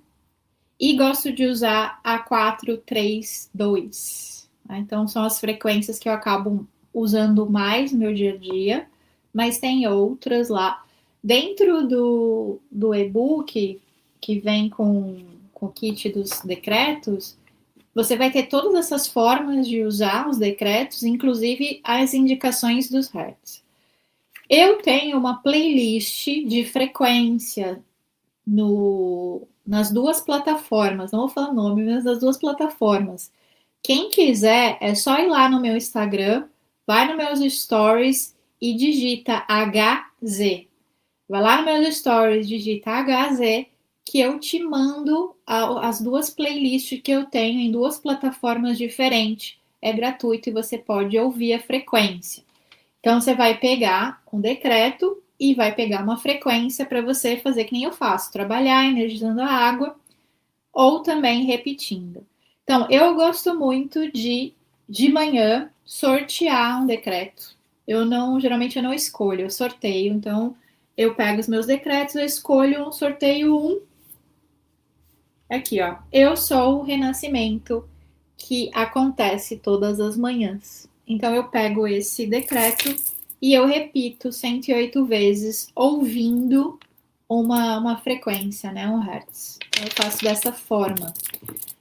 e gosto de usar a 432. Então, são as frequências que eu acabo usando mais no meu dia a dia, mas tem outras lá. Dentro do e-book, que vem com o kit dos decretos, você vai ter todas essas formas de usar os decretos, inclusive as indicações dos hertz. Eu tenho uma playlist de frequência nas duas plataformas, não vou falar o nome, mas nas duas plataformas. Quem quiser, é só ir lá no meu Instagram, vai nos meus stories e digita HZ. Vai lá nos meus stories, digita HZ, que eu te mando as duas playlists que eu tenho em duas plataformas diferentes. É gratuito e você pode ouvir a frequência. Então, você vai pegar um decreto e vai pegar uma frequência para você fazer que nem eu faço, trabalhar energizando a água ou também repetindo. Então, eu gosto muito de manhã, sortear um decreto. Geralmente eu não escolho, eu sorteio. Então, eu pego os meus decretos, eu escolho, sorteio um. Aqui, ó. Eu sou o renascimento que acontece todas as manhãs. Então, eu pego esse decreto e eu repito 108 vezes, ouvindo uma frequência, né? Um hertz. Eu faço dessa forma.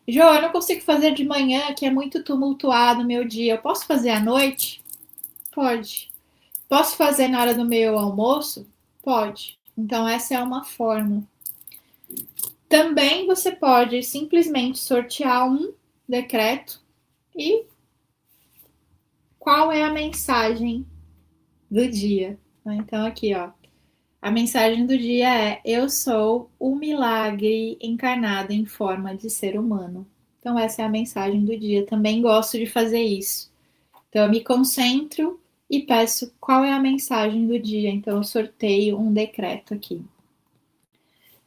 Jo, eu não consigo fazer de manhã, que é muito tumultuado o meu dia. Eu posso fazer à noite? Pode. Posso fazer na hora do meu almoço? Pode. Então, essa é uma forma. Também você pode simplesmente sortear um decreto e qual é a mensagem do dia. Então, aqui, ó. A mensagem do dia é: eu sou o milagre encarnado em forma de ser humano. Então, essa é a mensagem do dia. Também gosto de fazer isso. Então, eu me concentro e peço qual é a mensagem do dia. Então, eu sorteio um decreto aqui.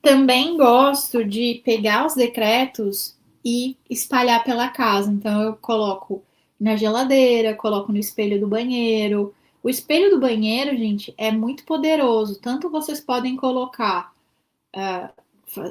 Também gosto de pegar os decretos e espalhar pela casa. Então, eu coloco na geladeira, coloco no espelho do banheiro. O espelho do banheiro, gente, é muito poderoso. Tanto vocês podem colocar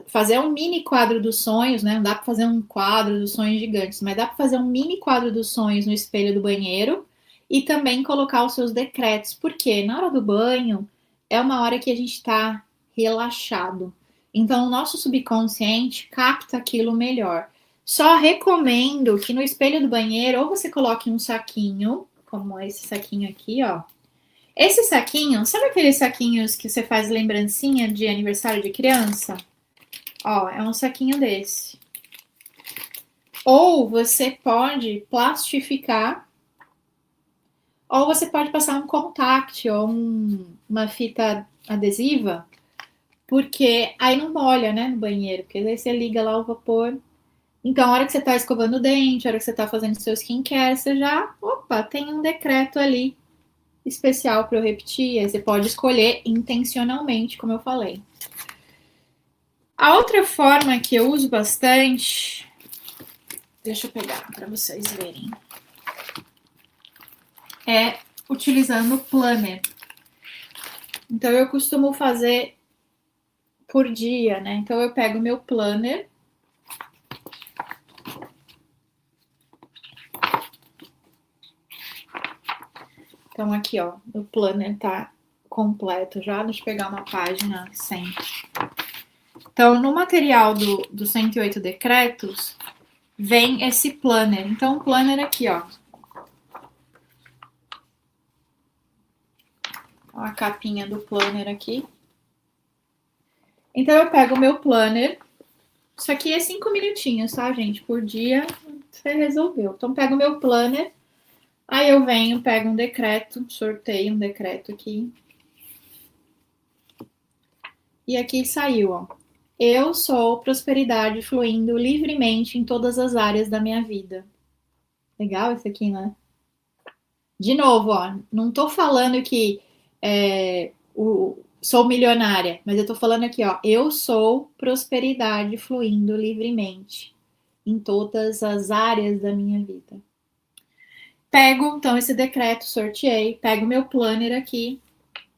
fazer um mini quadro dos sonhos, né? Não dá para fazer um quadro dos sonhos gigantes, mas dá para fazer um mini quadro dos sonhos no espelho do banheiro e também colocar os seus decretos, porque na hora do banho é uma hora que a gente está relaxado. Então, o nosso subconsciente capta aquilo melhor. Só recomendo que no espelho do banheiro, ou você coloque um saquinho, como esse saquinho aqui, ó. Esse saquinho, sabe aqueles saquinhos que você faz lembrancinha de aniversário de criança? Ó, é um saquinho desse. Ou você pode plastificar, ou você pode passar um contact ou uma fita adesiva, porque aí não molha, né, no banheiro, porque aí você liga lá o vapor. Então, a hora que você tá escovando o dente, a hora que você tá fazendo seu skincare, você já, opa, tem um decreto ali especial para eu repetir. Aí você pode escolher intencionalmente, como eu falei. A outra forma que eu uso bastante, deixa eu pegar para vocês verem, é utilizando o planner. Então, eu costumo fazer por dia, né? Então, eu pego o meu planner. Então, aqui, ó, o planner tá completo já. Deixa eu pegar uma página 100. Então, no material do 108 decretos, vem esse planner. Então, o planner aqui, ó. A capinha do planner aqui. Então, eu pego o meu planner. Isso aqui é 5 minutinhos, tá, gente? Por dia, você resolveu. Então, pego o meu planner. Aí eu venho, pego um decreto, sorteio um decreto aqui. E aqui saiu, ó. Eu sou prosperidade fluindo livremente em todas as áreas da minha vida. Legal isso aqui, né? De novo, ó, não tô falando que sou milionária, mas eu tô falando aqui, ó, eu sou prosperidade fluindo livremente em todas as áreas da minha vida. Pego, então, esse decreto, sorteei, pego meu planner aqui,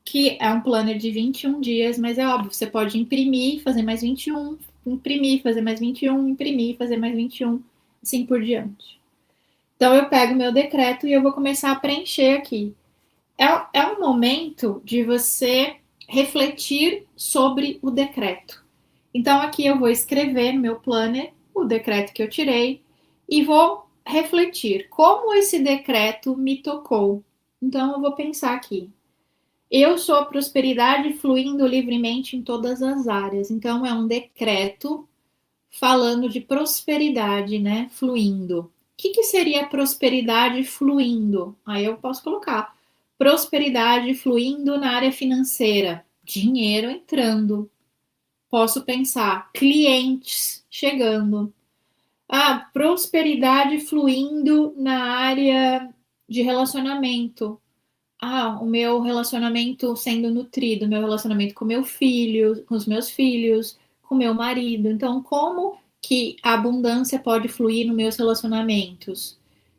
que é um planner de 21 dias, mas é óbvio, você pode imprimir, fazer mais 21, imprimir, fazer mais 21, imprimir, fazer mais 21, assim por diante. Então, eu pego meu decreto e eu vou começar a preencher aqui. É um momento de você refletir sobre o decreto. Então, aqui eu vou escrever no meu planner o decreto que eu tirei e vou refletir como esse decreto me tocou. Então, eu vou pensar aqui. Eu sou a prosperidade fluindo livremente em todas as áreas. Então, é um decreto falando de prosperidade, né? Fluindo. O que seria prosperidade fluindo? Aí eu posso colocar prosperidade fluindo na área financeira, dinheiro entrando. Posso pensar clientes chegando. Ah, prosperidade fluindo na área de relacionamento. Ah, o meu relacionamento sendo nutrido, meu relacionamento com meu filho, com os meus filhos, com meu marido. Então, como que a abundância pode fluir nos meus relacionamentos?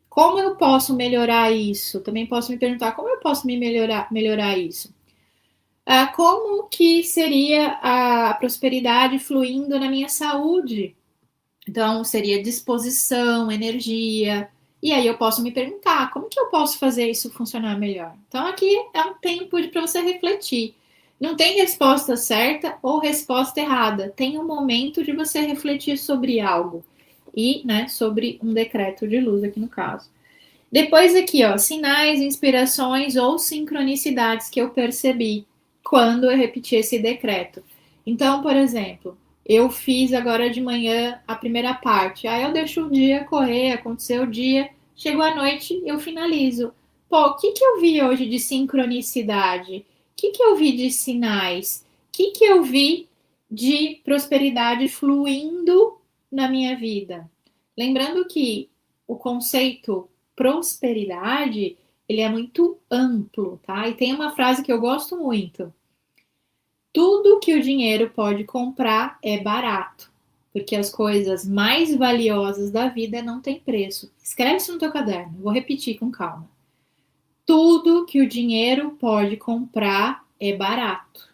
Como eu posso melhorar isso? Também posso me perguntar como eu posso melhorar isso? Como que seria a prosperidade fluindo na minha saúde? Então, seria disposição, energia. E aí eu posso me perguntar, como que eu posso fazer isso funcionar melhor? Então, aqui é um tempo para você refletir. Não tem resposta certa ou resposta errada. Tem um momento de você refletir sobre algo. E, né, sobre um decreto de luz aqui no caso. Depois aqui, ó, sinais, inspirações ou sincronicidades que eu percebi quando eu repeti esse decreto. Então, por exemplo, eu fiz agora de manhã a primeira parte. Aí eu deixo o dia correr, aconteceu o dia, chegou a noite, eu finalizo. Pô, o que eu vi hoje de sincronicidade? O que eu vi de sinais? O que eu vi de prosperidade fluindo na minha vida? Lembrando que o conceito prosperidade, ele é muito amplo, tá? E tem uma frase que eu gosto muito. Tudo que o dinheiro pode comprar é barato, porque as coisas mais valiosas da vida não têm preço. Escreve isso no teu caderno, vou repetir com calma. Tudo que o dinheiro pode comprar é barato,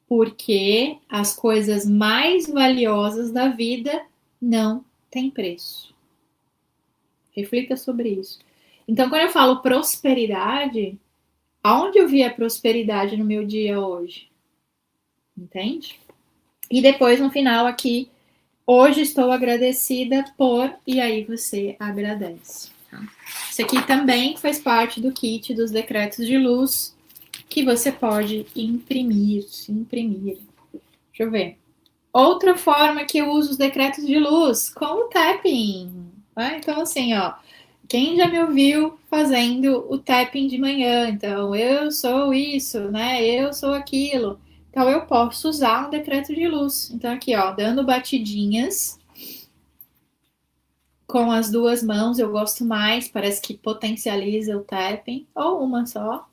Porque as coisas mais valiosas da vida não têm preço. Reflita sobre isso. Então, quando eu falo prosperidade, aonde eu vi a prosperidade no meu dia hoje? Entende? E depois, no final, aqui, hoje estou agradecida por, e aí você agradece. Tá? Isso aqui também faz parte do kit dos decretos de luz que você pode imprimir. Deixa eu ver. Outra forma que eu uso os decretos de luz, com o tapping. Né? Então, assim, ó, quem já me ouviu fazendo o tapping de manhã? Então, eu sou isso, né? Eu sou aquilo. Então, eu posso usar um decreto de luz. Então, aqui, ó, dando batidinhas com as duas mãos, eu gosto mais, parece que potencializa o tapping, ou uma só.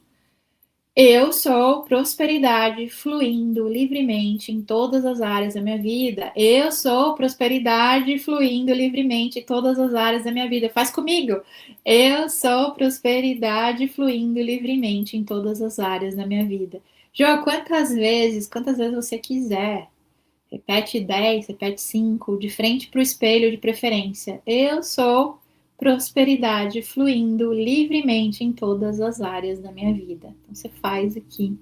Eu sou prosperidade fluindo livremente em todas as áreas da minha vida. Eu sou prosperidade fluindo livremente em todas as áreas da minha vida. Faz comigo. Eu sou prosperidade fluindo livremente em todas as áreas da minha vida. Jô, quantas vezes você quiser. Repete 10, repete 5, de frente para o espelho de preferência. Eu sou prosperidade fluindo livremente em todas as áreas da minha vida. Então, você faz aqui.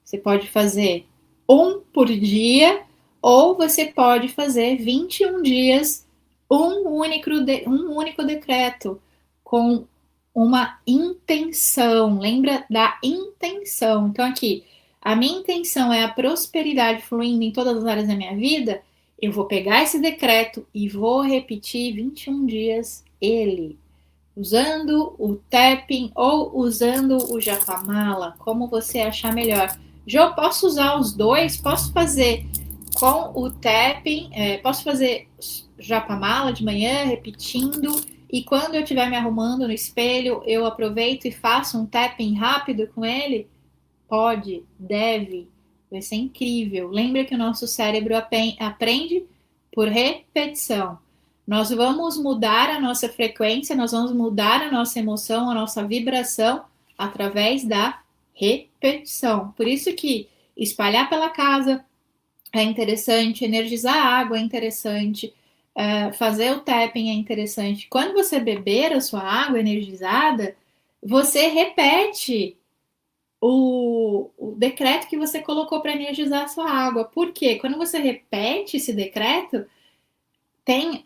Você pode fazer um por dia, ou você pode fazer 21 dias, um único decreto, com uma intenção. Lembra da intenção. Então, aqui, a minha intenção é a prosperidade fluindo em todas as áreas da minha vida. Eu vou pegar esse decreto e vou repetir 21 dias ele, usando o tapping ou usando o japamala, como você achar melhor. Jo, posso usar os dois? Posso fazer com o tapping, posso fazer japamala de manhã, repetindo, e quando eu estiver me arrumando no espelho, eu aproveito e faço um tapping rápido com ele? Pode, deve, vai ser incrível. Lembra que o nosso cérebro aprende por repetição. Nós vamos mudar a nossa frequência, nós vamos mudar a nossa emoção, a nossa vibração através da repetição. Por isso que espalhar pela casa é interessante, energizar a água é interessante, fazer o tapping é interessante. Quando você beber a sua água energizada, você repete o decreto que você colocou para energizar a sua água. Por quê? Quando você repete esse decreto, tem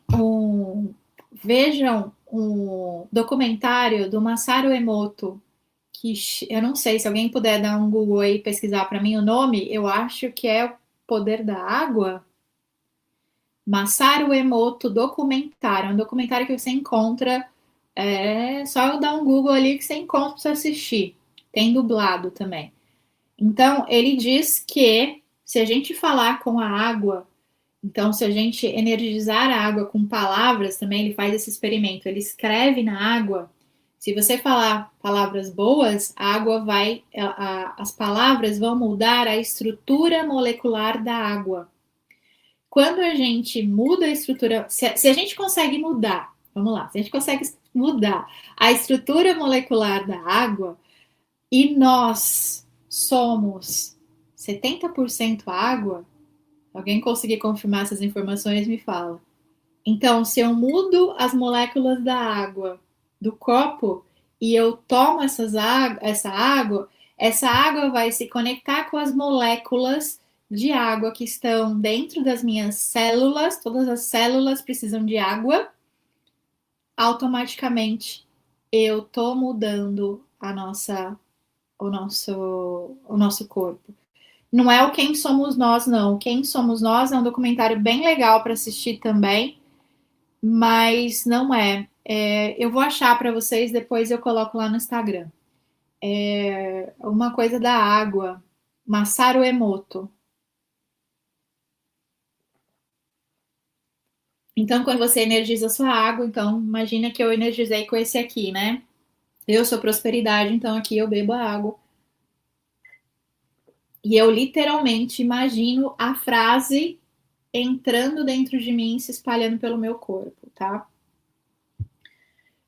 vejam um documentário do Masaru Emoto, que eu não sei, se alguém puder dar um Google aí e pesquisar para mim o nome, eu acho que é O Poder da Água. Masaru Emoto documentário, é um documentário que você encontra, só eu dar um Google ali que você encontra para você assistir. Tem dublado também. Então, ele diz que se a gente falar com a água, então, se a gente energizar a água com palavras, também ele faz esse experimento. Ele escreve na água. Se você falar palavras boas, a água vai, as palavras vão mudar a estrutura molecular da água. Quando a gente muda a estrutura, se a gente consegue mudar, vamos lá, se a gente consegue mudar a estrutura molecular da água e nós somos 70% água, alguém conseguir confirmar essas informações, me fala. Então, se eu mudo as moléculas da água do copo e eu tomo essa água vai se conectar com as moléculas de água que estão dentro das minhas células. Todas as células precisam de água. Automaticamente, eu tô mudando o nosso corpo. Não é o Quem Somos Nós, não. Quem Somos Nós é um documentário bem legal para assistir também, mas não é. Eu vou achar para vocês, depois eu coloco lá no Instagram. Uma coisa da água. Masaru Emoto. Então, quando você energiza a sua água, então imagina que eu energizei com esse aqui, né? Eu sou prosperidade, então aqui eu bebo a água. E eu literalmente imagino a frase entrando dentro de mim, se espalhando pelo meu corpo, tá?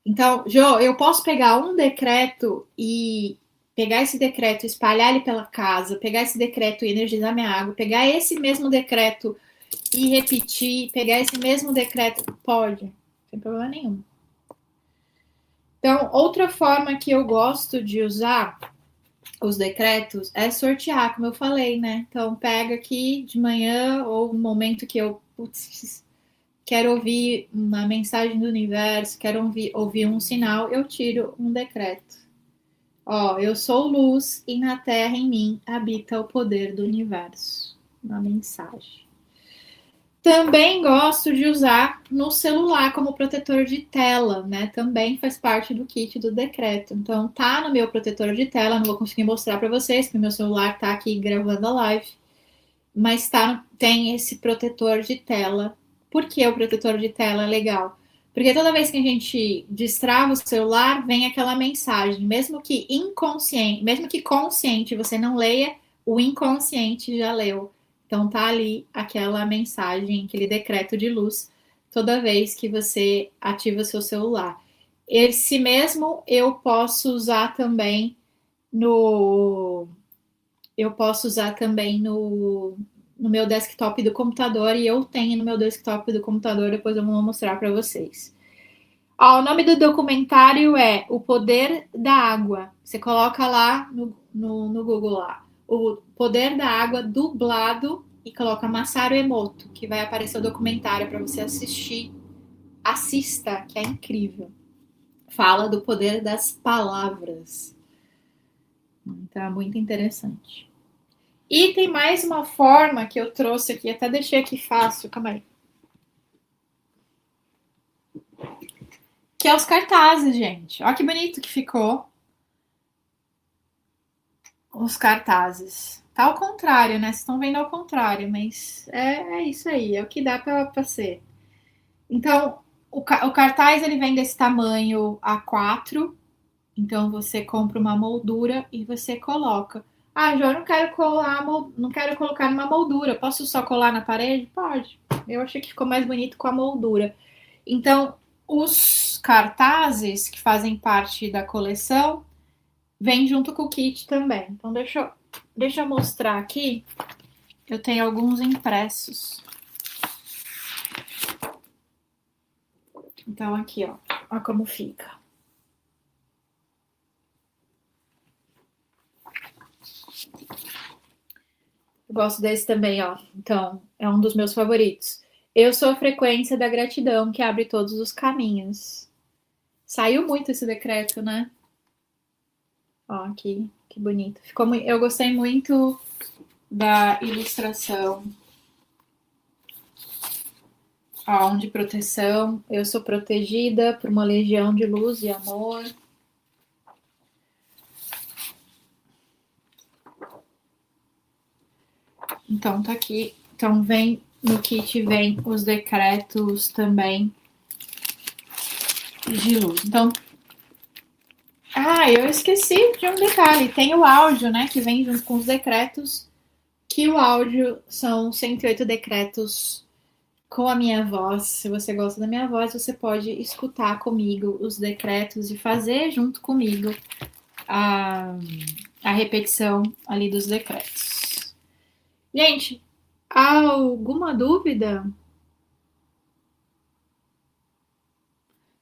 Então, Jo, eu posso pegar um decreto e pegar esse decreto, espalhar ele pela casa, pegar esse decreto e energizar minha água, pegar esse mesmo decreto e repetir, pegar esse mesmo decreto, pode, sem problema nenhum. Então, outra forma que eu gosto de usar os decretos é sortear, como eu falei, né? Então, pega aqui de manhã ou no momento que eu quero ouvir uma mensagem do universo, quero ouvir um sinal, eu tiro um decreto. Ó, eu sou luz e na terra em mim habita o poder do universo. Uma mensagem. Também gosto de usar no celular como protetor de tela, né? Também faz parte do kit do decreto. Então, tá no meu protetor de tela, não vou conseguir mostrar para vocês, porque meu celular tá aqui gravando a live, mas tem esse protetor de tela. Por que o protetor de tela é legal? Porque toda vez que a gente destrava o celular, vem aquela mensagem, mesmo que inconsciente, mesmo que consciente você não leia, o inconsciente já leu. Então tá ali aquela mensagem, aquele decreto de luz, toda vez que você ativa o seu celular. Esse mesmo eu posso usar também no no meu desktop do computador, e eu tenho no meu desktop do computador, depois eu vou mostrar para vocês. Ó, o nome do documentário é O Poder da Água. Você coloca lá no Google lá, O Poder da Água dublado e coloca Masaru Emoto, que vai aparecer o documentário para você assistir. Assista, que é incrível. Fala do poder das palavras. Então é muito interessante. E tem mais uma forma que eu trouxe aqui, até deixei aqui fácil, calma aí. Que é os cartazes, gente. Olha que bonito que ficou. Os cartazes. Tá ao contrário, né? Vocês estão vendo ao contrário, mas é isso aí, é o que dá para ser. Então, o cartaz ele vem desse tamanho A4, então você compra uma moldura e você coloca. Ah, João, não quero não quero colocar numa moldura. Posso só colar na parede? Pode. Eu achei que ficou mais bonito com a moldura. Então, os cartazes que fazem parte da coleção vêm junto com o kit também. Então, deixa eu mostrar aqui. Eu tenho alguns impressos. Então, aqui, ó. Olha como fica. Eu gosto desse também, ó. Então, é um dos meus favoritos. Eu sou a frequência da gratidão que abre todos os caminhos. Saiu muito esse decreto, né? Ó, aqui, que bonito. Eu gostei muito da ilustração. Ó, de proteção. Eu sou protegida por uma legião de luz e amor. Então, tá aqui. Então, no kit vem os decretos também de luz. Então, eu esqueci de um detalhe. Tem o áudio, né, que vem junto com os decretos, que o áudio são 108 decretos com a minha voz. Se você gosta da minha voz, você pode escutar comigo os decretos e fazer junto comigo a repetição ali dos decretos. Gente, alguma dúvida?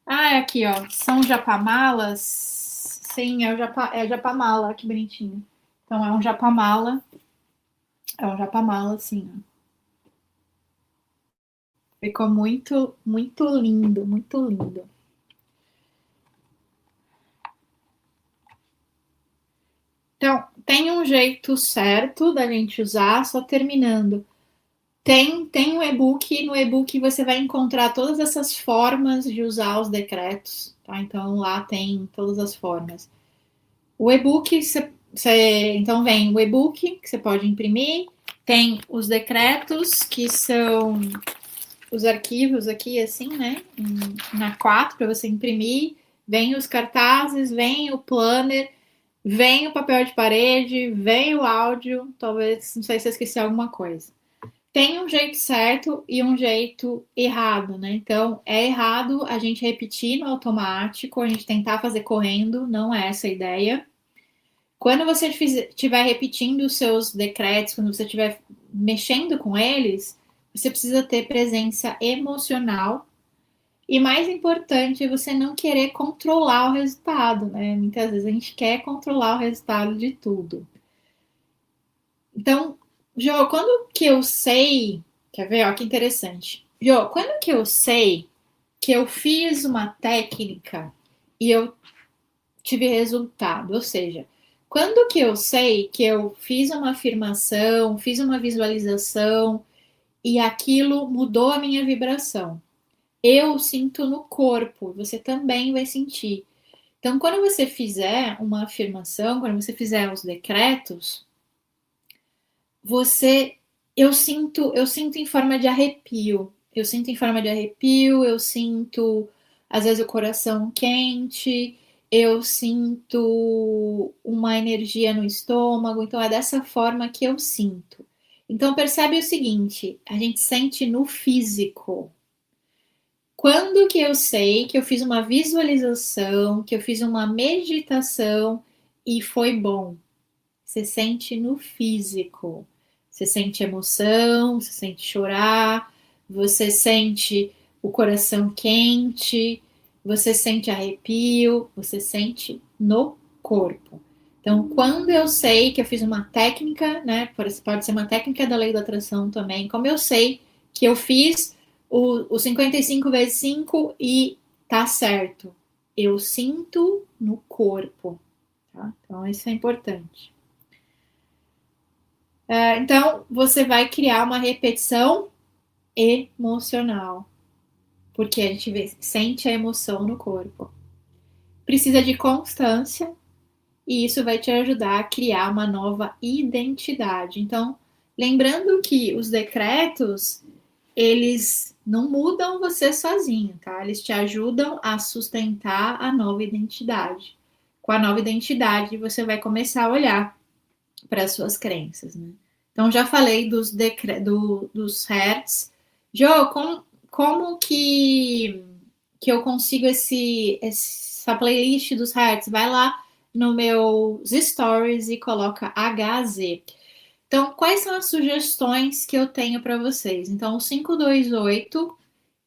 Ah, é aqui, ó. São japamalas. Sim, é japamala, que bonitinho. Então, é um japamala. É um japamala, sim. Ficou muito, muito lindo, muito lindo. Então, tem um jeito certo da gente usar, só terminando. Tem um e-book, no e-book você vai encontrar todas essas formas de usar os decretos, tá? Então lá tem todas as formas. O e-book, então vem o e-book que você pode imprimir, tem os decretos, que são os arquivos aqui, assim, né? Na A4 para você imprimir, vem os cartazes, vem o planner, vem o papel de parede, vem o áudio, talvez, não sei se eu esqueci alguma coisa. Tem um jeito certo e um jeito errado, né? Então, é errado a gente repetir no automático, a gente tentar fazer correndo, não é essa a ideia. Quando você estiver repetindo os seus decretos, quando você estiver mexendo com eles, você precisa ter presença emocional. E mais importante é você não querer controlar o resultado, né? Muitas vezes a gente quer controlar o resultado de tudo. Então, Jô, quando que eu sei. Quer ver? Ó, que interessante. Jô, quando que eu sei que eu fiz uma técnica e eu tive resultado? Ou seja, quando que eu sei que eu fiz uma afirmação, fiz uma visualização e aquilo mudou a minha vibração? Eu sinto no corpo, você também vai sentir. Então, quando você fizer uma afirmação, quando você fizer os decretos, você eu sinto em forma de arrepio. Eu sinto em forma de arrepio, eu sinto às vezes o coração quente, eu sinto uma energia no estômago, então é dessa forma que eu sinto. Então percebe o seguinte, a gente sente no físico. Quando que eu sei que eu fiz uma visualização, que eu fiz uma meditação e foi bom? Você sente no físico. Você sente emoção, você sente chorar, você sente o coração quente, você sente arrepio, você sente no corpo. Então, quando eu sei que eu fiz uma técnica, né? Pode ser uma técnica da lei da atração também, como eu sei que eu fiz o 55 vezes 5 e tá certo. Eu sinto no corpo, tá? Então, isso é importante. Então, você vai criar uma repetição emocional, porque a gente sente a emoção no corpo. Precisa de constância e isso vai te ajudar a criar uma nova identidade. Então, lembrando que os decretos, eles não mudam você sozinho, tá? Eles te ajudam a sustentar a nova identidade. Com a nova identidade, você vai começar a olhar para as suas crenças, né? Então, já falei dos hertz. Jo, como que eu consigo essa playlist dos hertz? Vai lá no meus stories e coloca HZ. Então, quais são as sugestões que eu tenho para vocês? Então, o 528,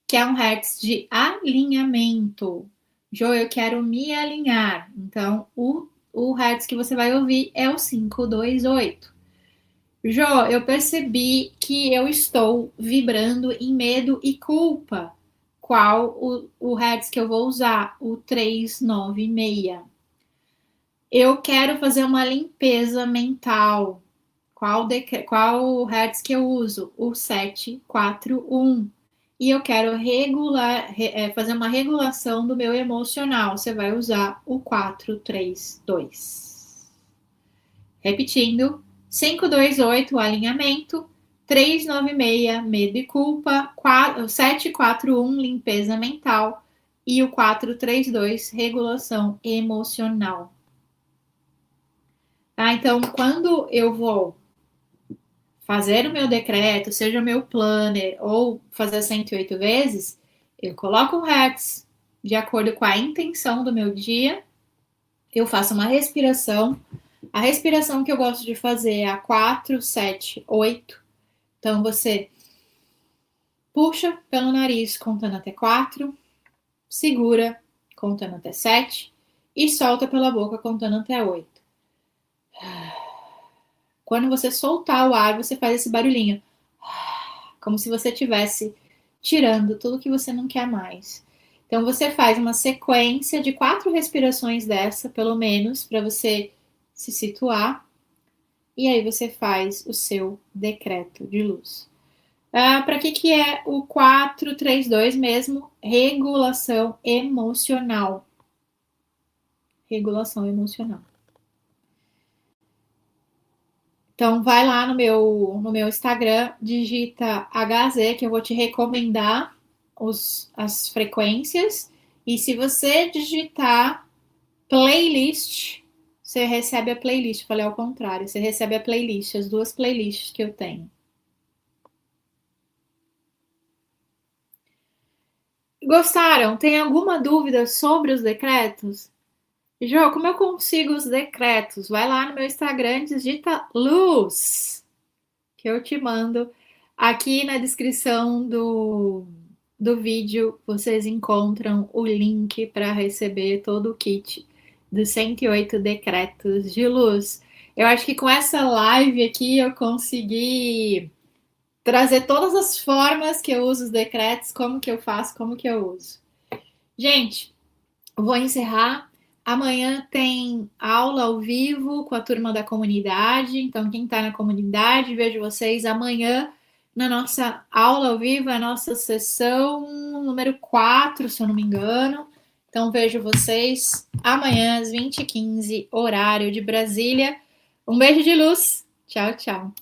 que é um hertz de alinhamento. Jo, eu quero me alinhar. Então, o hertz que você vai ouvir é o 528. Jó, eu percebi que eu estou vibrando em medo e culpa. Qual o hertz que eu vou usar? O 396. Eu quero fazer uma limpeza mental. Qual hertz que eu uso? O 741. E eu quero fazer uma regulação do meu emocional. Você vai usar o 432. Repetindo, 528 alinhamento, 396 medo e culpa, 741 limpeza mental e o 432 regulação emocional. Tá? Então, quando eu vou fazer o meu decreto, seja o meu planner ou fazer 108 vezes, eu coloco o hertz de acordo com a intenção do meu dia, eu faço uma respiração. A respiração que eu gosto de fazer é a 4, 7, 8. Então você puxa pelo nariz contando até 4, segura contando até 7 e solta pela boca contando até 8. Quando você soltar o ar, você faz esse barulhinho, como se você estivesse tirando tudo que você não quer mais. Então você faz uma sequência de 4 respirações dessa, pelo menos, para você se situar. E aí você faz o seu decreto de luz. Para que é o 432 mesmo? Regulação emocional. Regulação emocional. Então, vai lá no meu Instagram, digita HZ, que eu vou te recomendar as frequências. E se você digitar playlist, você recebe a playlist. Falei ao contrário, você recebe a playlist, as 2 playlists que eu tenho. Gostaram? Tem alguma dúvida sobre os decretos? Jô, como eu consigo os decretos? Vai lá no meu Instagram, digita luz, que eu te mando. Aqui na descrição do vídeo, vocês encontram o link para receber todo o kit dos 108 decretos de luz. Eu acho que com essa live aqui eu consegui trazer todas as formas que eu uso os decretos, como que eu faço, como que eu uso. Gente, vou encerrar. Amanhã tem aula ao vivo com a turma da comunidade. Então, quem está na comunidade, vejo vocês amanhã na nossa aula ao vivo, a nossa sessão número 4, se eu não me engano. Então, vejo vocês amanhã às 20h15, horário de Brasília. Um beijo de luz. Tchau, tchau.